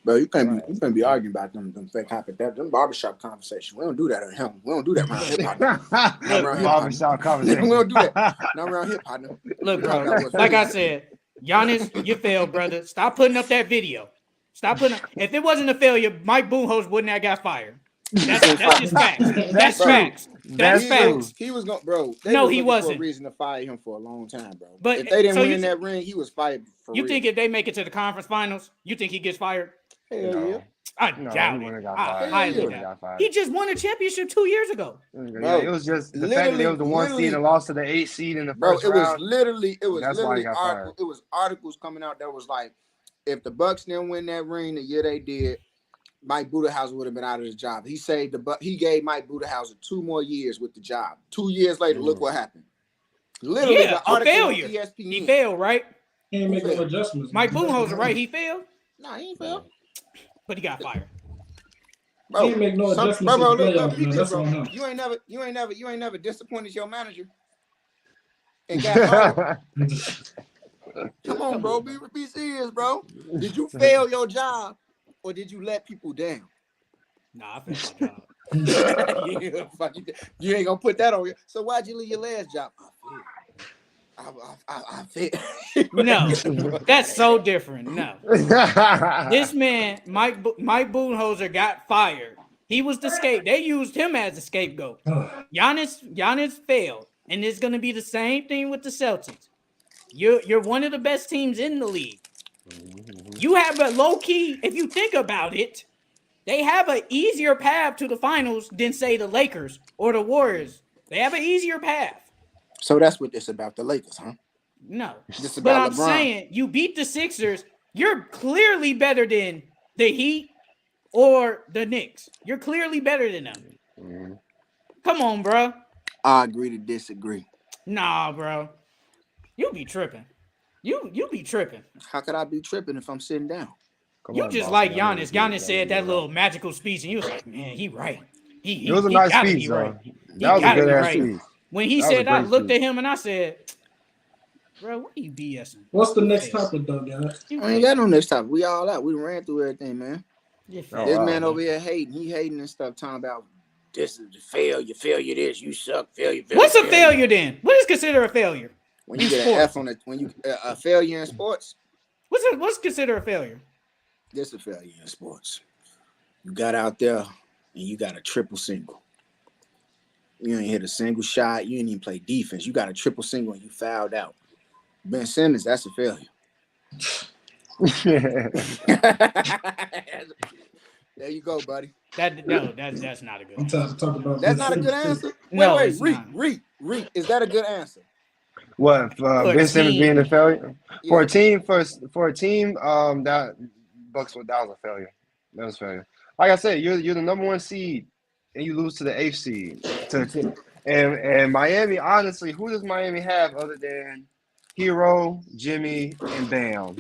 [SPEAKER 2] Bro, you can't be arguing about them fake hypotheticals. Them barbershop conversations. We don't do that on him. We don't do that around hip hop.
[SPEAKER 1] Barbershop conversation.
[SPEAKER 2] We don't do that. Not around hip hop.
[SPEAKER 4] Look, bro. Like I said, Giannis, you failed, brother. Stop putting up that video. If it wasn't a failure, Mike Boonhouse wouldn't have got fired. That's just facts. That's facts. That's facts.
[SPEAKER 2] He was going, bro.
[SPEAKER 4] He wasn't.
[SPEAKER 2] For a reason to fire him for a long time, bro.
[SPEAKER 4] But
[SPEAKER 2] if they didn't win in that ring, he was fired for
[SPEAKER 4] You
[SPEAKER 2] real.
[SPEAKER 4] think if they make it to the conference finals, you think he gets fired?
[SPEAKER 2] Hell yeah.
[SPEAKER 4] I doubt it. I highly doubt it. He just won a championship 2 years ago.
[SPEAKER 1] Bro, it was just the fact that they was the 1 seed and lost to the 8 seed in the first round.
[SPEAKER 2] It was literally articles coming out that was like, if the Bucks didn't win that ring the year they did, Mike Budenholzer would have been out of the job. He gave Mike Budenholzer 2 more years with the job. 2 years later, look what happened. Literally, the article on ESPN.
[SPEAKER 4] He failed, right?
[SPEAKER 3] He ain't making no adjustments.
[SPEAKER 4] Mike Budenholzer, right? He failed.
[SPEAKER 2] Nah, he ain't failed.
[SPEAKER 4] But he got fired.
[SPEAKER 3] Bro, he ain't make no adjustments.
[SPEAKER 2] Bro, you ain't never disappointed your manager and got fired. Come on, bro. Be serious, bro. Did you fail your job or did you let people down?
[SPEAKER 4] Nah, I failed my job.
[SPEAKER 2] You ain't gonna put that on you. So why'd you leave your last job? I failed.
[SPEAKER 4] No, that's so different. No. This man, Mike Budenholzer, got fired. He was the scapegoat. They used him as a scapegoat. Giannis failed. And it's gonna be the same thing with the Celtics. You're one of the best teams in the league. You have a low key, if you think about it, they have an easier path to the finals than say the Lakers or the Warriors. They have an easier path.
[SPEAKER 2] So that's what this about the Lakers, huh?
[SPEAKER 4] No.
[SPEAKER 2] This
[SPEAKER 4] but
[SPEAKER 2] about
[SPEAKER 4] I'm
[SPEAKER 2] LeBron.
[SPEAKER 4] saying you beat the Sixers, you're clearly better than the Heat or the Knicks. You're clearly better than them. Come on, bro.
[SPEAKER 2] I agree to disagree.
[SPEAKER 4] Nah, bro. You be tripping. You be tripping.
[SPEAKER 2] How could I be tripping if I'm sitting down?
[SPEAKER 4] You just like Giannis. Giannis said that little magical speech, and you was like, man, he right.
[SPEAKER 1] It was a nice speech, though. That was a good ass speech.
[SPEAKER 4] When he said that, I looked at him and I said, bro, what are you BSing?
[SPEAKER 3] What's the next topic, though, guys?
[SPEAKER 2] I ain't got no next topic. We all out. We ran through everything, man.
[SPEAKER 4] This
[SPEAKER 2] man over here hating. He hating and stuff, talking about this is the failure this, you suck, failure.
[SPEAKER 4] What's a failure then? What is considered a failure?
[SPEAKER 2] When you get an F on it, when you a failure in sports.
[SPEAKER 4] What's considered a failure?
[SPEAKER 2] This is a failure in sports. You got out there and you got a triple single. You ain't hit a single shot. You ain't even play defense. You got a triple single and you fouled out. Ben Simmons, that's a failure. There you go, buddy.
[SPEAKER 4] That's not a good
[SPEAKER 3] I'm
[SPEAKER 4] answer.
[SPEAKER 3] tired of talking about
[SPEAKER 2] That's
[SPEAKER 3] this.
[SPEAKER 2] not a good answer.
[SPEAKER 4] No,
[SPEAKER 2] Wait,
[SPEAKER 4] it's not.
[SPEAKER 2] Reek. Is that a good answer?
[SPEAKER 1] What
[SPEAKER 4] For a
[SPEAKER 1] Ben Simmons
[SPEAKER 4] team.
[SPEAKER 1] being a failure
[SPEAKER 2] Yeah.
[SPEAKER 1] for a team? That Bucks that was a failure. That was a failure. Like I said, you're the number 1 seed, and you lose to the 8th seed to the team. And Miami, honestly, who does Miami have other than Hero, Jimmy, and Bam?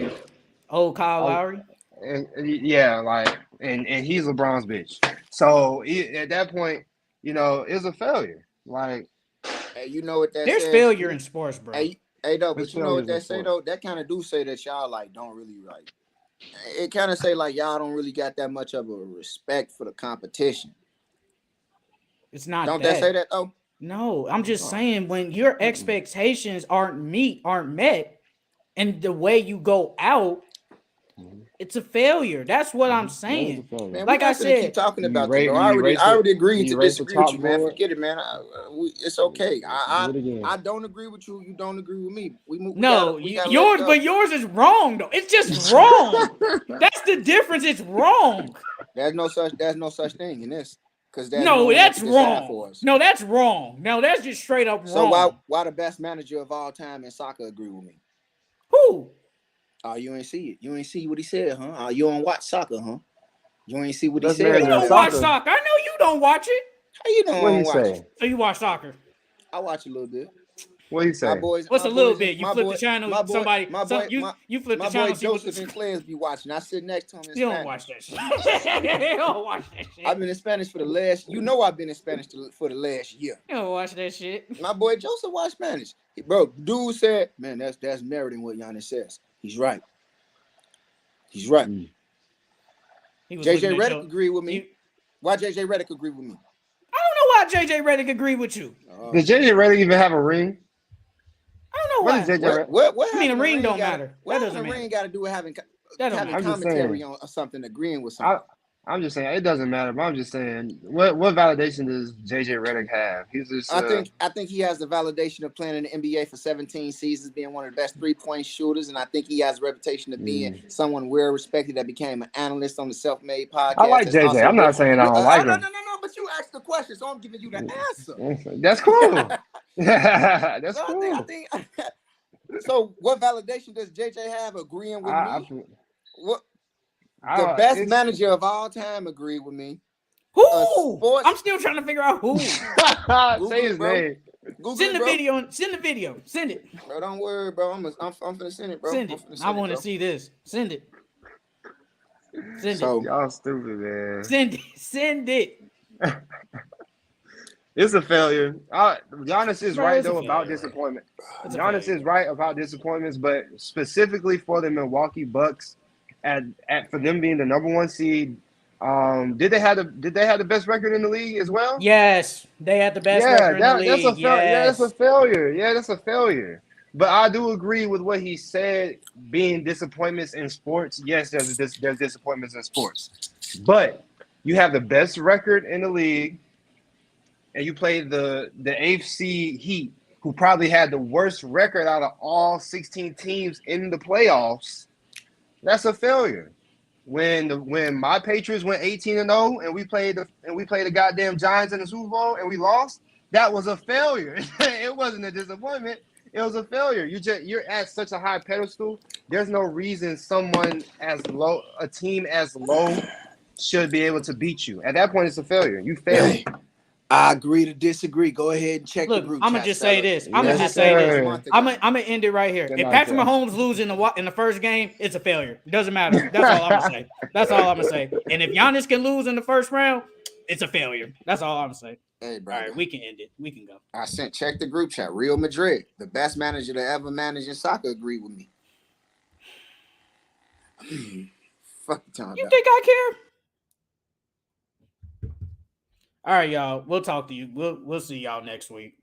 [SPEAKER 4] Oh, Kyle Lowry.
[SPEAKER 1] And he's LeBron's bitch. So at that point, it's a failure. Like,
[SPEAKER 2] Hey, you know what that
[SPEAKER 4] There's
[SPEAKER 2] says?
[SPEAKER 4] failure in sports, bro.
[SPEAKER 2] Hey, though, but
[SPEAKER 1] There's
[SPEAKER 2] you know what
[SPEAKER 1] failures
[SPEAKER 2] that
[SPEAKER 1] in
[SPEAKER 2] say though? That kind of do say that y'all like don't really like. It kind of say like y'all don't really got that much of a respect for the competition.
[SPEAKER 4] It's not.
[SPEAKER 2] Don't that say that though?
[SPEAKER 4] No, I'm just saying when your expectations aren't met, and the way you go out, it's a failure. That's what I'm saying.
[SPEAKER 2] Man,
[SPEAKER 4] Like
[SPEAKER 2] we
[SPEAKER 4] I
[SPEAKER 2] not gonna
[SPEAKER 4] said,
[SPEAKER 2] keep talking
[SPEAKER 1] You
[SPEAKER 2] about
[SPEAKER 1] rate-
[SPEAKER 2] that. Though.
[SPEAKER 1] you
[SPEAKER 2] I
[SPEAKER 1] erase
[SPEAKER 2] already
[SPEAKER 1] it-
[SPEAKER 2] agreed
[SPEAKER 1] you
[SPEAKER 2] to
[SPEAKER 1] erase the
[SPEAKER 2] disagree with you,
[SPEAKER 1] top
[SPEAKER 2] man.
[SPEAKER 1] board.
[SPEAKER 2] Forget it, man. It's okay.
[SPEAKER 1] Do it again.
[SPEAKER 2] I don't agree with you. You don't agree with me. We
[SPEAKER 4] no,
[SPEAKER 2] gotta
[SPEAKER 4] yours,
[SPEAKER 2] let it
[SPEAKER 4] but yours is wrong though. It's just wrong. That's the difference. It's wrong.
[SPEAKER 2] There's no such thing in this because
[SPEAKER 4] No, that's wrong. No, that's wrong. No, that's just straight up wrong.
[SPEAKER 2] So why the best manager of all time in soccer agree with me?
[SPEAKER 4] Who?
[SPEAKER 2] Oh, you ain't see it. You ain't see what he said, huh? Oh, you don't watch soccer, huh? You ain't see what he
[SPEAKER 1] Best
[SPEAKER 2] said.
[SPEAKER 1] manager
[SPEAKER 4] You
[SPEAKER 1] in
[SPEAKER 4] don't
[SPEAKER 1] soccer.
[SPEAKER 4] watch soccer. I know you don't watch it.
[SPEAKER 2] How you don't
[SPEAKER 1] What he
[SPEAKER 2] watch
[SPEAKER 1] say?
[SPEAKER 2] it?
[SPEAKER 4] So you watch soccer.
[SPEAKER 2] I watch a little bit.
[SPEAKER 1] What he say?
[SPEAKER 2] My boys.
[SPEAKER 4] What's
[SPEAKER 2] my
[SPEAKER 4] a little
[SPEAKER 2] boys-
[SPEAKER 4] bit? You
[SPEAKER 2] my
[SPEAKER 4] flip
[SPEAKER 2] boy-
[SPEAKER 4] the channel.
[SPEAKER 2] my boy-
[SPEAKER 4] Somebody.
[SPEAKER 2] my boy-
[SPEAKER 4] You flip the
[SPEAKER 2] My
[SPEAKER 4] channel.
[SPEAKER 2] boy
[SPEAKER 4] See what
[SPEAKER 2] Joseph and Claire's be watching. I sit next to him in
[SPEAKER 4] you don't
[SPEAKER 2] Spanish.
[SPEAKER 4] watch that shit. You don't watch that shit.
[SPEAKER 2] I've been in Spanish for the last. You know I've been in Spanish for the last year.
[SPEAKER 4] You don't watch that shit.
[SPEAKER 2] My boy Joseph watched Spanish. Bro, dude said, man, that's meriting what Giannis says. He's right. He's right.
[SPEAKER 4] He was
[SPEAKER 2] JJ
[SPEAKER 4] looking at
[SPEAKER 2] Redick agreed with me. Why JJ Redick agree with me?
[SPEAKER 4] I don't know why JJ Redick agreed with you.
[SPEAKER 1] Does JJ Redick even have a ring?
[SPEAKER 4] I don't know why.
[SPEAKER 1] What is JJ Redick?
[SPEAKER 2] What
[SPEAKER 4] I mean, a
[SPEAKER 2] having
[SPEAKER 4] ring don't
[SPEAKER 2] gotta-
[SPEAKER 4] matter.
[SPEAKER 2] What
[SPEAKER 4] That
[SPEAKER 2] having
[SPEAKER 4] doesn't
[SPEAKER 2] a
[SPEAKER 4] matter.
[SPEAKER 2] ring got to do with having
[SPEAKER 4] That don't
[SPEAKER 2] having
[SPEAKER 4] matter.
[SPEAKER 1] I'm just
[SPEAKER 2] commentary
[SPEAKER 1] saying.
[SPEAKER 2] on something, agreeing with something?
[SPEAKER 1] I'm just saying it doesn't matter. But I'm just saying, what validation does JJ Redick have? He's just.
[SPEAKER 2] I think he has the validation of playing in the NBA for 17 seasons, being one of the best 3-point shooters, and I think he has a reputation of being someone well respected that became an analyst on the Self-Made podcast.
[SPEAKER 1] I like JJ. I'm not saying I don't like him.
[SPEAKER 2] No. But you asked the question, so I'm giving you the answer.
[SPEAKER 1] That's cool. That's
[SPEAKER 2] So
[SPEAKER 1] cool.
[SPEAKER 2] I think. So what validation does JJ have agreeing with me? What the best manager of all time agreed with me.
[SPEAKER 4] Who? I'm still trying to figure out who.
[SPEAKER 1] Say his name.
[SPEAKER 4] Send the video. Send the video. Send it.
[SPEAKER 2] Bro, don't worry, bro. I'm finna send it, bro.
[SPEAKER 4] Send it. I want to see this. Send it. Send it.
[SPEAKER 1] Y'all stupid, man.
[SPEAKER 4] Send it. Send it.
[SPEAKER 1] It's a failure. Giannis is right though about disappointment. Giannis is right about disappointments, but specifically for the Milwaukee Bucks, for them being the number 1 seed, did they have the best record in the league as well?
[SPEAKER 4] Yes, they had the best record in the league.
[SPEAKER 1] That's a failure. Yeah, that's a failure. But I do agree with what he said, being disappointments in sports. Yes, there's disappointments in sports, but you have the best record in the league. And you played the 8th seed Heat, who probably had the worst record out of all 16 teams in the playoffs. That's a failure. When my Patriots went 18-0 and we played the goddamn Giants in the Super Bowl and we lost, that was a failure. It wasn't a disappointment. It was a failure. You're at such a high pedestal. There's no reason a team as low should be able to beat you. At that point, it's a failure. You failed.
[SPEAKER 2] Hey, I agree to disagree. Go ahead and check the group.
[SPEAKER 4] I'm gonna just say this. I'm gonna end it right here. If Patrick Mahomes loses in the first game, it's a failure. It doesn't matter. That's all I'm gonna say. That's all I'm gonna say. And if Giannis can lose in the first round, it's a failure. That's all I'm gonna say.
[SPEAKER 2] Hey, bro.
[SPEAKER 4] All right, we can end it. We can go.
[SPEAKER 2] Check the group chat. Real Madrid, the best manager to ever manage in soccer, agreed with me. Fuck time.
[SPEAKER 4] You think I care? All right, y'all. We'll talk to you. We'll see y'all next week.